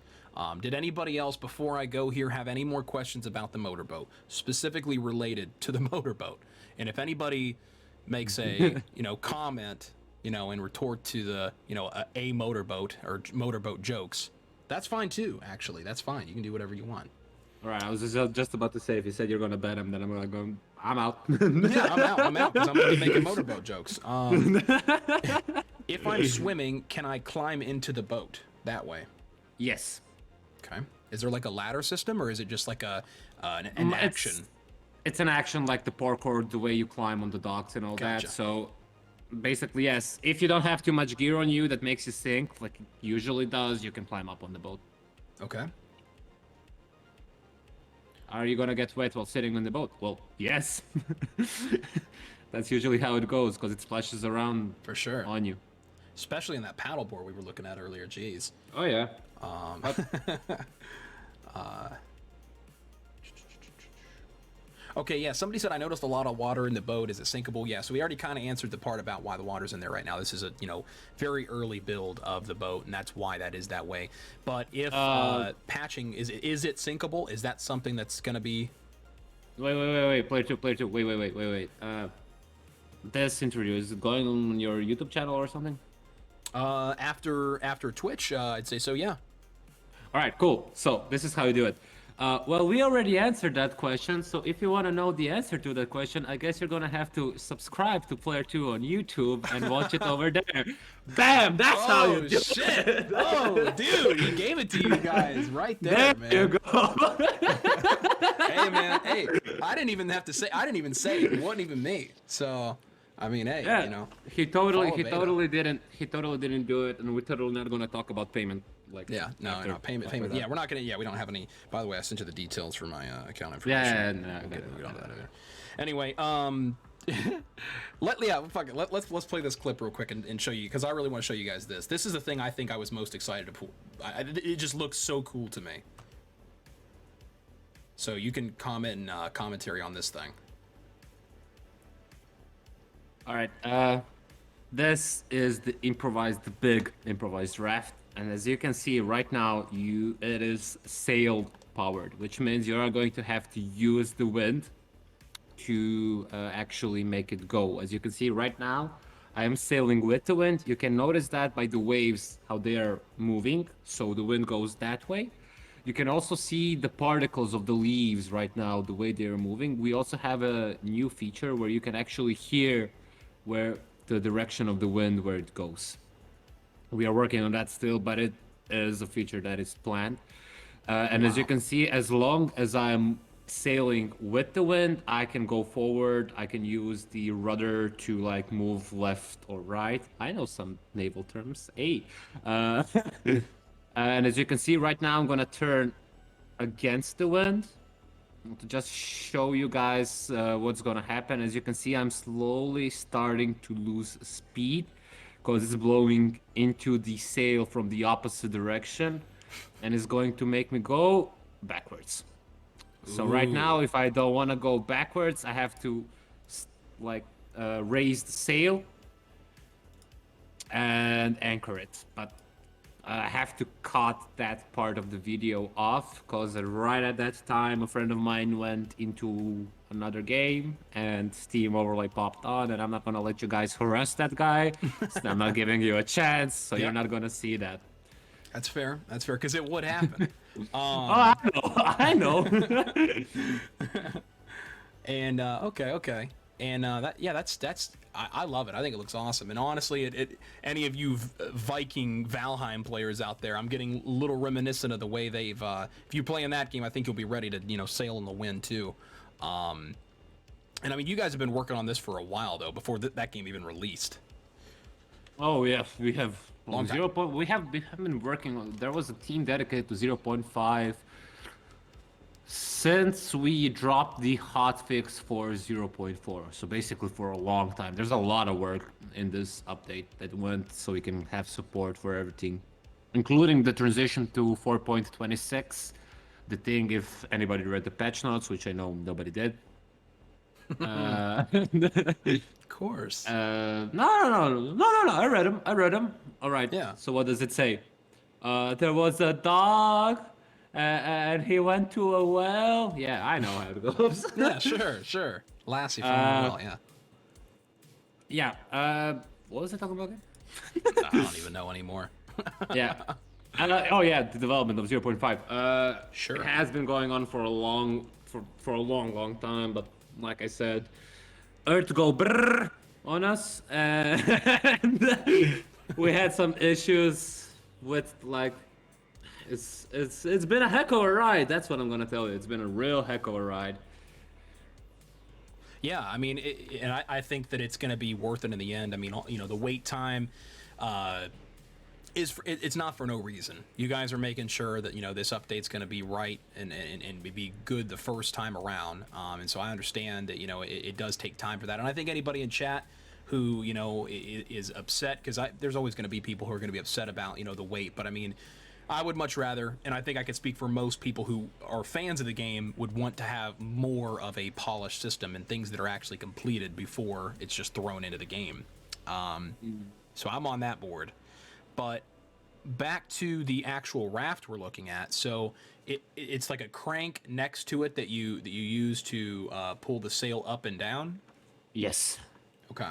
Did anybody else, before I go here, have any more questions about the motorboat, specifically related to the motorboat? And if anybody makes a comment, in retort to the a motorboat or motorboat jokes, that's fine too. Actually, that's fine. You can do whatever you want. All right, I was just about to say, if you said you're gonna bet him, then I'm gonna go. I'm out. Yeah, I'm out because I'm gonna be making motorboat jokes. If I'm swimming, can I climb into the boat that way? Yes. Okay. Is there like a ladder system, or is it just like an action? It's an action like the parkour, the way you climb on the docks and all Gotcha. that. So basically, yes. If you don't have too much gear on you that makes you sink, like it usually does, you can climb up on the boat. Okay. Are you gonna get wet while sitting on the boat? Well, yes. That's usually how it goes, because it splashes around For sure. on you. Especially in that paddleboard we were looking at earlier. Jeez. Oh yeah. Okay, yeah, somebody said I noticed a lot of water in the boat. Is it sinkable? Yeah, so we already kind of answered the part about why the water's in there right now. This is a, very early build of the boat, and that's why that is that way. But if patching, is it sinkable? Is that something that's going to be... Wait. Player two. Wait. This interview, is it going on your YouTube channel or something? After Twitch, I'd say so, yeah. All right, cool. So this is how you do it. Well, we already answered that question, so if you want to know the answer to that question, I guess you're gonna have to subscribe to Player 2 on YouTube and watch it over there. Bam! That's how you do shit. it! Oh, dude, he gave it to you guys right there, man. There you go! Hey, man, hey, I didn't even say it. It wasn't even me. So, I mean, hey, Yeah, he totally follow Beda. didn't do it, and we're totally not gonna talk about payment. Like, Yeah, no, payment. that. Yeah, we're not gonna. Yeah, we don't have any. By the way, I sent you the details for my account information. Yeah, no, We don't have that either. Anyway, let's play this clip real quick and show you, because I really want to show you guys this. This is the thing I think I was most excited to pull. It just looks so cool to me. So you can comment and commentary on this thing. All right. This is the big improvised raft. And as you can see right now, it is sail powered, which means you are going to have to use the wind to actually make it go. As you can see right now, I am sailing with the wind. You can notice that by the waves, how they are moving. So the wind goes that way. You can also see the particles of the leaves right now, the way they are moving. We also have a new feature where you can actually hear where the direction of the wind, where it goes. We are working on that still, but it is a feature that is planned. And as you can see, as long as I'm sailing with the wind, I can go forward. I can use the rudder to like move left or right. I know some naval terms. Hey. And as you can see right now, I'm gonna turn against the wind to just show you guys what's gonna happen. As you can see, I'm slowly starting to lose speed, because it's blowing into the sail from the opposite direction, and it's going to make me go backwards. So right now, if I don't want to go backwards, I have to raise the sail and anchor it. But I have to cut that part of the video off, because right at that time, a friend of mine went into another game and Steam overlay popped on, and I'm not gonna let you guys harass that guy. So I'm not giving you a chance, so you're not gonna see that. That's fair, because it would happen. Oh, I know. And okay. And that's I love it. I think it looks awesome. And honestly, any of you Viking Valheim players out there, I'm getting a little reminiscent of the way they've. If you play in that game, I think you'll be ready to sail in the wind too. And I mean, you guys have been working on this for a while though, before that game even released. Oh yeah, we have Long time. 0. We have been working on. There was a team dedicated to 0.5 since we dropped the hotfix for 0.4. So basically for a long time. There's a lot of work in this update that went so we can have support for everything, including the transition to 4.26. The thing, if anybody read the patch notes, which I know nobody did. Of course. No. I read them. All right. Yeah. So what does it say? There was a dog, and he went to a well. Yeah, I know how it goes. Yeah, sure. Lassie from the well, yeah. Yeah. What was I talking about again? I don't even know anymore. Yeah. Oh yeah, the development of 0.5. It Sure. has been going on for a long time, but like I said, Earth go brrr on us, and we had some issues with like it's been a heck of a ride. That's what I'm gonna tell you. It's been a real heck of a ride. Yeah, I mean, and I think that it's going to be worth it in the end. I mean, the wait time uh, it's not for no reason. You guys are making sure that this update's going to be right and be good the first time around. And so I understand that it does take time for that. And I think anybody in chat who is upset, because there's always going to be people who are going to be upset about the wait. But I mean, I would much rather, and I think I could speak for most people who are fans of the game, would want to have more of a polished system and things that are actually completed before it's just thrown into the game. So I'm on that board. But back to the actual raft we're looking at. So it's like a crank next to it that you use to pull the sail up and down. Yes. Okay.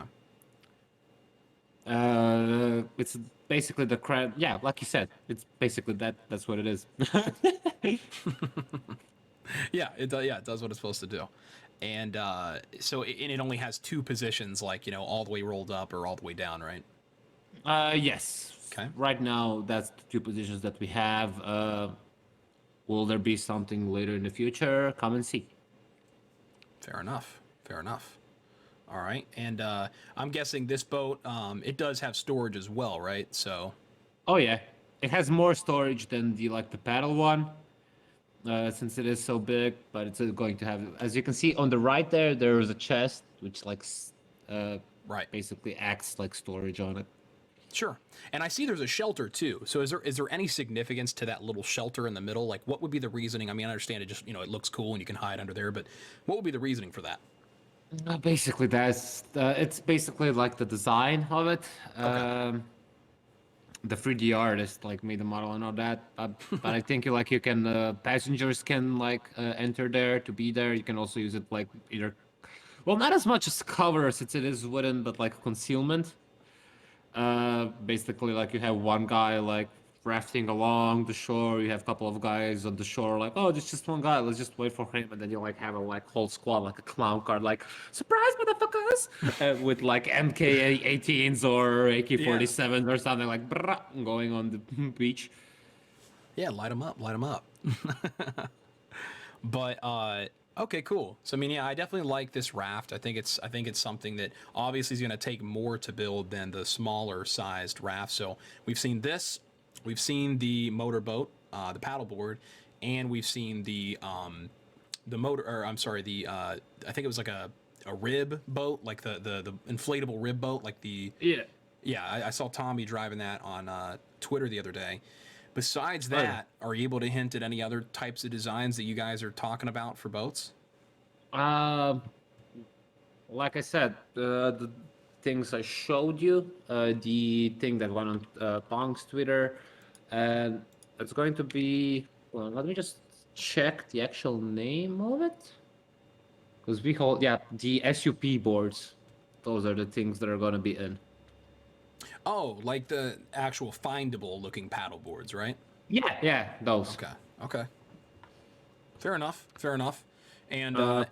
It's basically the crab. Yeah, like you said, it's basically that. That's what it is. Yeah, it does what it's supposed to do. And so it only has two positions, like all the way rolled up or all the way down, right? Yes. Okay. Right now, that's the two positions that we have. Will there be something later in the future? Come and see. Fair enough. Fair enough. All right. And I'm guessing this boat, it does have storage as well, right? So. Oh yeah, it has more storage than the paddle one, since it is so big. But it's going to have, as you can see on the right there, there is a chest which Right. basically acts like storage on it. Sure. And I see there's a shelter too. So is there any significance to that little shelter in the middle? Like, what would be the reasoning? I mean, I understand it just it looks cool and you can hide under there, but what would be the reasoning for that? Basically, that's it's basically like the design of it. Okay. The 3D artist like made the model and all that. But I think you can passengers can enter there to be there. You can also use it like either, well, not as much as cover since it is wooden, but like concealment. Basically, like you have one guy like rafting along the shore. You have a couple of guys on the shore, like, oh, there's just one guy. Let's just wait for him, and then you like have a whole squad, like a clown card, like surprise motherfuckers, with like MK18s or AK47s or something like brrrah, going on the beach. Yeah, light them up, light them up. But okay, cool. So I mean, yeah, I definitely like this raft. I think it's something that obviously is going to take more to build than the smaller sized raft. So we've seen this, we've seen the motorboat, the paddleboard, and we've seen the motor, or I'm sorry, the I think it was like a rib boat, like the inflatable rib boat, like the Yeah. yeah. I saw Tommy driving that on Twitter the other day. Besides Oh yeah. that, are you able to hint at any other types of designs that you guys are talking about for boats? Um, like I said, the things I showed you, the thing that went on Pong's Twitter, and it's going to be. Well, let me just check the actual name of it, because we hold, yeah, the SUP boards. Those are the things that are going to be in. Oh, like the actual findable looking paddle boards, right? Yeah, yeah, those. Okay. Okay. Fair enough. Fair enough. And Uh,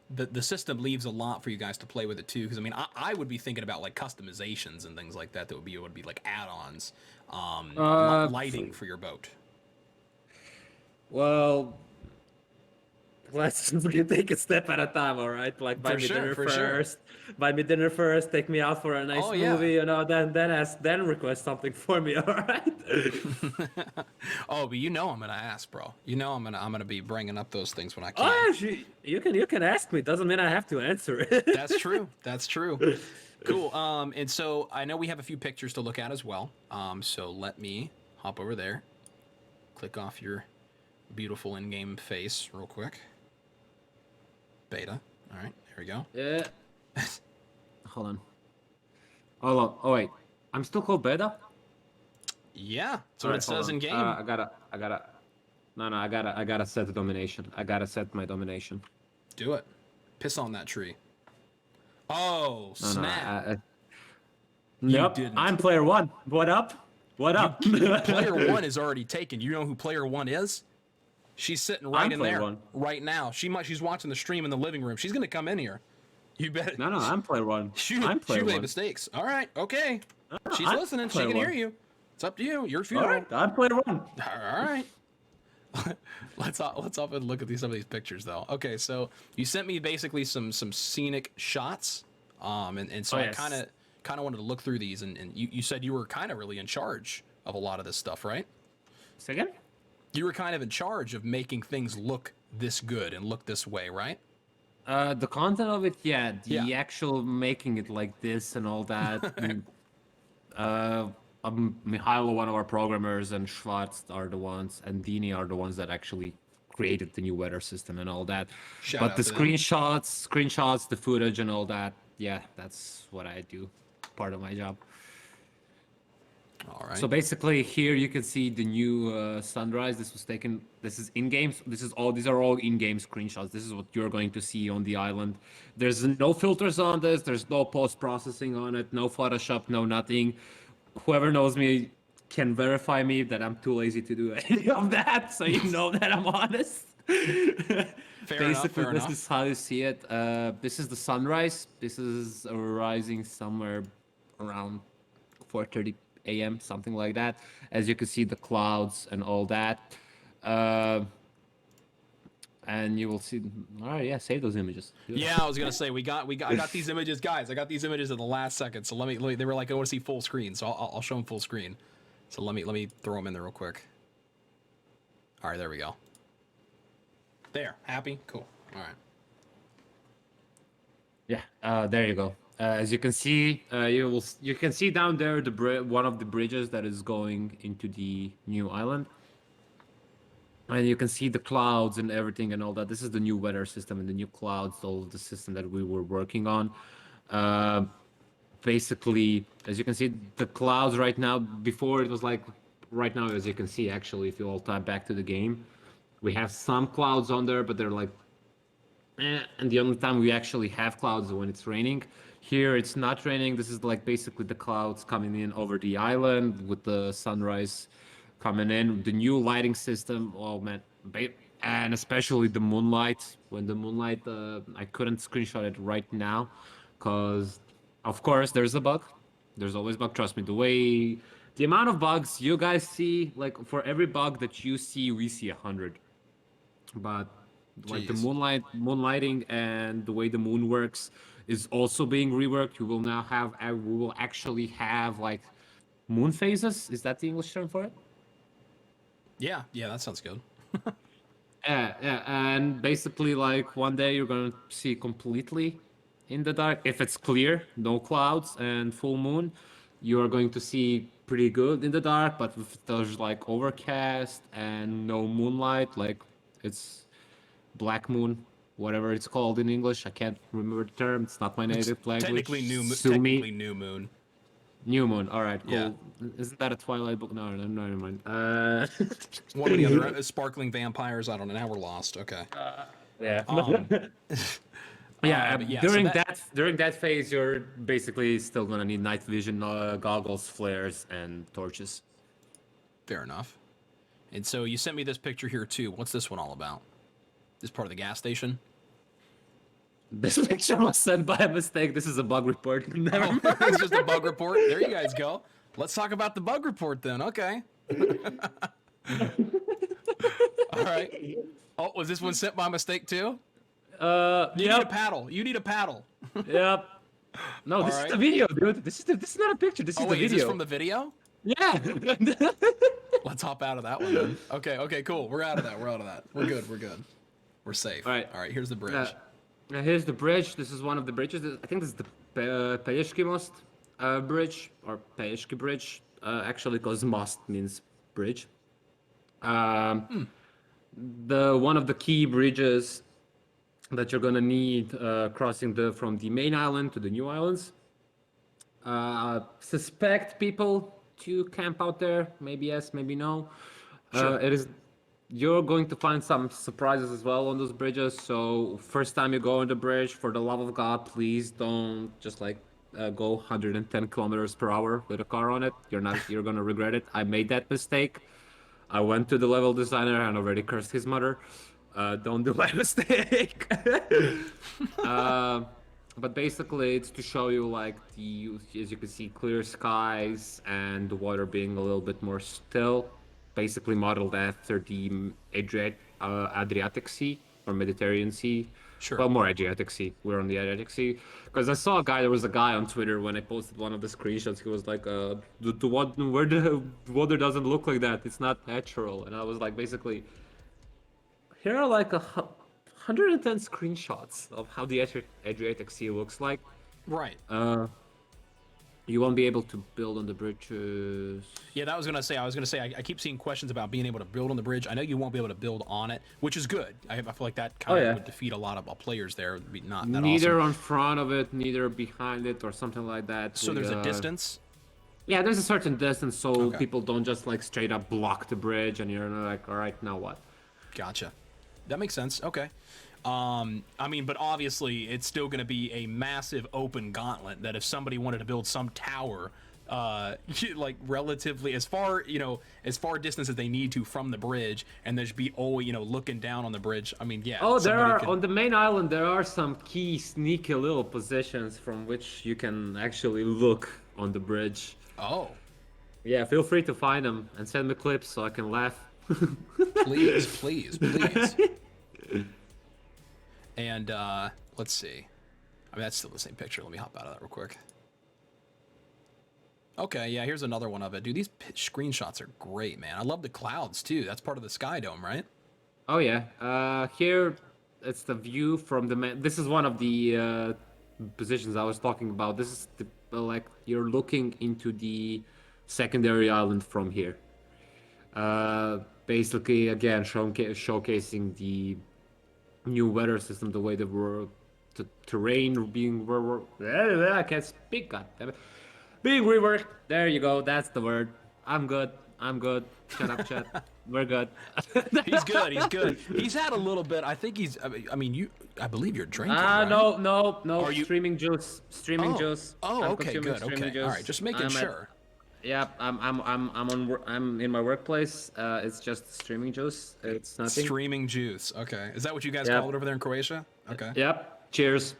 the system leaves a lot for you guys to play with it too. Because I mean, I would be thinking about like customizations and things like that. That would be like add-ons, uh, lighting for your boat. well, let's just take a step at a time, all right? Like buy For me sure. dinner For sure. first, buy me dinner first, take me out for a nice Oh yeah. movie, then request something for me, all right? Oh, but I'm gonna ask, bro. I'm gonna be bringing up those things when I can. Oh, yeah, you can ask me. Doesn't mean I have to answer it. That's true. That's true. Cool. And so I know we have a few pictures to look at as well. So let me hop over there, click off your beautiful in-game face real quick. Beta. All right, here we go. Yeah. Hold on. Hold on. Oh wait, I'm still called Beda. Yeah, that's what Alright, it hold says on. in game. I gotta. No, I gotta set the domination. I gotta set my domination. Do it. Piss on that tree. Oh, No, snap. You nope. didn't. I'm player one. What up? What up? Player one is already taken. You know who player one is? She's sitting right I'm in player there one. right now. She's watching the stream in the living room. She's gonna come in here. You bet. No, I'm player one. I'm She player made one. mistakes. All right, okay. No, She's I'm listening. She player can hear one. you. It's up to you. Your All funeral. right, I'm player one. All right. let's up and look at some of these pictures though. Okay, so you sent me basically some scenic shots, and so Oh, I yes. kind of wanted to look through these, and you said you were kind of really in charge of a lot of this stuff, right? Second? You were kind of in charge of making things look this good and look this way, right? The content of it, yeah. Yeah. The actual making it like this and all that. uh, Mihailo, one of our programmers, and Schwartz are the ones, and Dini are the ones that actually created the new weather system and all that. Shout But out the to them. screenshots, the footage, and all that, yeah, that's what I do. Part of my job. All right. So basically, here you can see the new sunrise. This was taken. This is in game. This is all. These are all in-game screenshots. This is what you're going to see on the island. There's no filters on this. There's no post-processing on it. No Photoshop. No nothing. Whoever knows me can verify me that I'm too lazy to do any of that. So you know that I'm honest. Basically, fair this enough. is how you see it. This is the sunrise. This is rising somewhere around 4:30 a.m., something like that. As you can see, the clouds and all that. And you will see. All right, yeah, save those images. Do it. Yeah, I was gonna say I got these images, guys. I got these images at the last second. So let me they were like, I want to see full screen, so I'll show them full screen. So let me throw them in there real quick. All right, there we go. There, happy, cool. All right. Yeah, there you go. As you can see, you can see down there one of the bridges that is going into the new island, and you can see the clouds and everything and all that. This is the new weather system and the new clouds, all of the system that we were working on. Uh, Basically, as you can see, the clouds right now. Before it was like, right now, as you can see, actually, if you all type back to the game, we have some clouds on there, but they're like. And the only time we actually have clouds is when it's raining. Here it's not raining. This is like basically the clouds coming in over the island with the sunrise coming in. The new lighting system, oh man, and especially the moonlight. When the moonlight, I couldn't screenshot it right now, because of course there's a bug. There's always bug. Trust me. The amount of bugs you guys see, like for every bug that you see, we see 100. But like the Jeez. moonlighting and the way the moon works is also being reworked. You will now have we will actually have like moon phases. Is that the English term for it? Yeah, that sounds good. Yeah, and basically like one day you're gonna see completely in the dark. If it's clear, no clouds and full moon, you are going to see pretty good in the dark. But if there's like overcast and no moonlight, like it's black moon, whatever it's called in English. I can't remember the term. It's not my native language. Technically Sue me. technically new moon. New moon. All right, cool. Yeah. Isn't that a Twilight book? No, never mind. One of the other sparkling vampires. I don't know. Now we're lost. Okay. Yeah. Yeah, During that phase, you're basically still gonna need night vision goggles, flares, and torches. Fair enough. And so you sent me this picture here too. What's this one all about? This part of the gas station? This picture was sent by a mistake. This is a bug report. Never mind. It's just a bug report. There you guys go. Let's talk about the bug report then. Okay. All right. Oh, was this one sent by mistake too? You need a paddle. You need a paddle. Yep. No, this is the video, dude. This is not a picture. This is Oh the wait, is video. this from the video? Yeah. Let's hop out of that one then. Okay, cool. We're out of that. We're good. We're safe. All right. Here's the bridge. Here's the bridge. This is one of the bridges. I think this is the Peješki Most bridge, or Peješki Bridge, actually, because most means bridge. The one of the key bridges that you're gonna need crossing from the main island to the new islands. Suspect people to camp out there. Maybe yes, maybe no. Sure. you're going to find some surprises as well on those bridges. So first time you go on the bridge, for the love of God, please don't just like go 110 kilometers per hour with a car on it. You're gonna regret it. I made that mistake. I went to the level designer and already cursed his mother. Don't do that mistake. uh, but basically, it's to show you like as you can see, clear skies and the water being a little bit more still. Basically modeled after the Adriatic Sea or Mediterranean Sea. Sure. Well, more Adriatic Sea. We're on the Adriatic Sea. Because I saw a guy, there was a guy on Twitter when I posted one of the screenshots. He was like, where the water doesn't look like that. It's not natural. And I was like, basically, here are like 110 screenshots of how the Adriatic Sea looks like. Right. You won't be able to build on the bridges. Yeah, that was gonna say. I was gonna say. I keep seeing questions about being able to build on the bridge. I know you won't be able to build on it, which is good. I feel like that kind of would defeat a lot of players there. It would be not that Neither awesome. on front of it, neither behind it, or something like that. So there's a distance. Yeah, there's a certain distance, so people don't just like straight up block the bridge, and you're like, all right, now what? Gotcha. That makes sense. Okay. I mean, but obviously, it's still going to be a massive open gauntlet. That if somebody wanted to build some tower, like relatively as far, as far distance as they need to from the bridge, and there's be always, looking down on the bridge. I mean, yeah. Oh, there somebody are could- on the main island. There are some key, sneaky little positions from which you can actually look on the bridge. Oh, Yeah, feel free to find them and send me clips so I can laugh. please, please, please. And let's see. I mean, that's still the same picture. Let me hop out of that real quick. Okay, yeah, here's another one of it. Dude, these screenshots are great, man. I love the clouds, too. That's part of the Sky Dome, right? Oh yeah. Here, it's the view from the main. This is one of the positions I was talking about. This is like you're looking into the secondary island from here. Basically, again, showcasing the new weather system, the way the terrain being I can't speak. God damn it. Being reworked. There you go. That's the word. I'm good. I'm good. Shut up, chat. We're good. He's good. He's good. He's had a little bit. I think he's. I mean, I believe you're drinking. Right? No. Are you- Streaming juice. Streaming juice. Oh, I'm okay, consuming good. streaming Okay, juice. all right. Just making sure. Yep, I'm in my workplace. It's just streaming juice. It's nothing. Streaming juice. Okay, is that what you guys Yep. call it over there in Croatia? Okay. Yep. Cheers.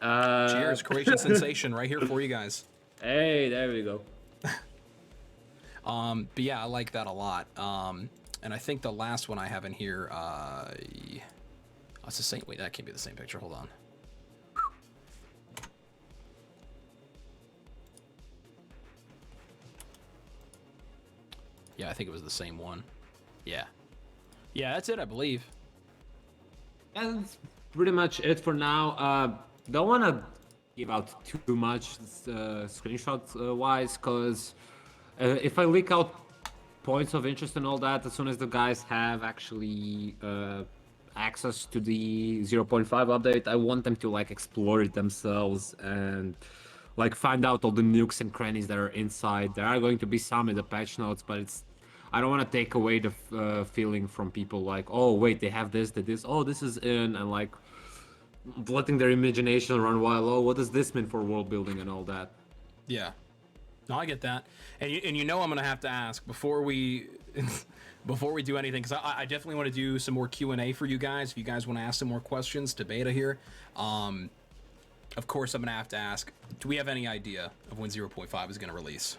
Cheers, Croatian sensation, right here for you guys. Hey, there we go. But yeah, I like that a lot. And I think the last one I have in here, it's the same. Wait, that can't be the same picture. Hold on. Yeah, I think it was the same one. Yeah. Yeah, that's it, I believe. That's pretty much it for now. Don't want to give out too much screenshots wise, because if I leak out points of interest and all that, as soon as the guys have actually access to the 0.5 update, I want them to like explore it themselves and like find out all the nooks and crannies that are inside. There are going to be some in the patch notes, but I don't want to take away the feeling from people like, oh wait, they have this, oh this is in, and like letting their imagination run wild. Oh, what does this mean for world building and all that? Yeah. No, I get that. And I'm going to have to ask before we before we do anything, because I definitely want to do some more Q&A for you guys. If you guys want to ask some more questions to Beta here. Of course, I'm going to have to ask, do we have any idea of when 0.5 is going to release?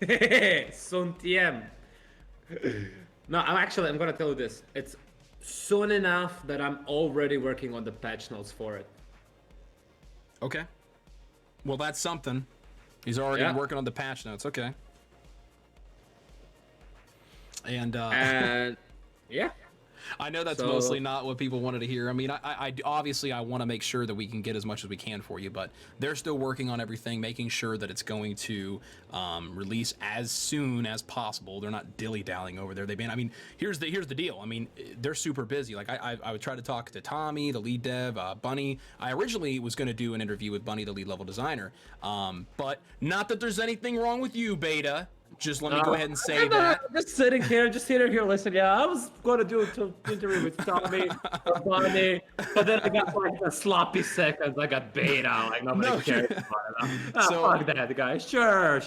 Soon TM. No, I'm gonna tell you this. It's soon enough that I'm already working on the patch notes for it. Okay. Well, that's something. He's already working on the patch notes. Okay. And yeah. I know that's mostly not what people wanted to hear. I mean, I obviously I want to make sure that we can get as much as we can for you, but they're still working on everything, making sure that it's going to release as soon as possible. They're not dilly-dallying over there. I mean, here's the deal. I mean, they're super busy. Like I would try to talk to Tommy, the lead dev, Bunny. I originally was going to do an interview with Bunny, the lead level designer, but not that there's anything wrong with you, Beta. Just let me go ahead and say I'm that. just sitting here, listen. Yeah, I was going to do an interview with Tommy or Bonnie, but then I got like a sloppy seconds. I got Beta, like nobody No, cares you're- about it. So- Fuck that guy. Sure.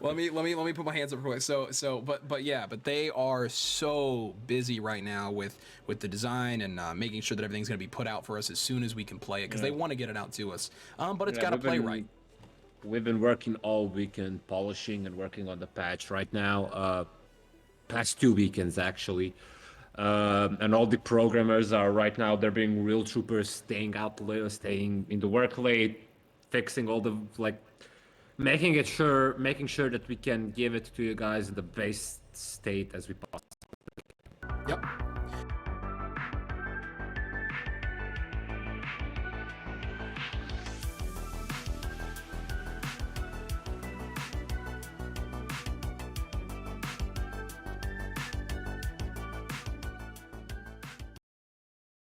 Let me put my hands up real quick. But they are so busy right now with the design and making sure that everything's going to be put out for us as soon as we can play it because they want to get it out to us. But it's Yeah, got to we've play been- right. We've been working all weekend, polishing and working on the patch right now. Past 2 weekends actually. And all the programmers are right now, they're being real troopers, staying out late, staying in the work late, fixing all the making sure that we can give it to you guys in the best state as we possibly. Yep.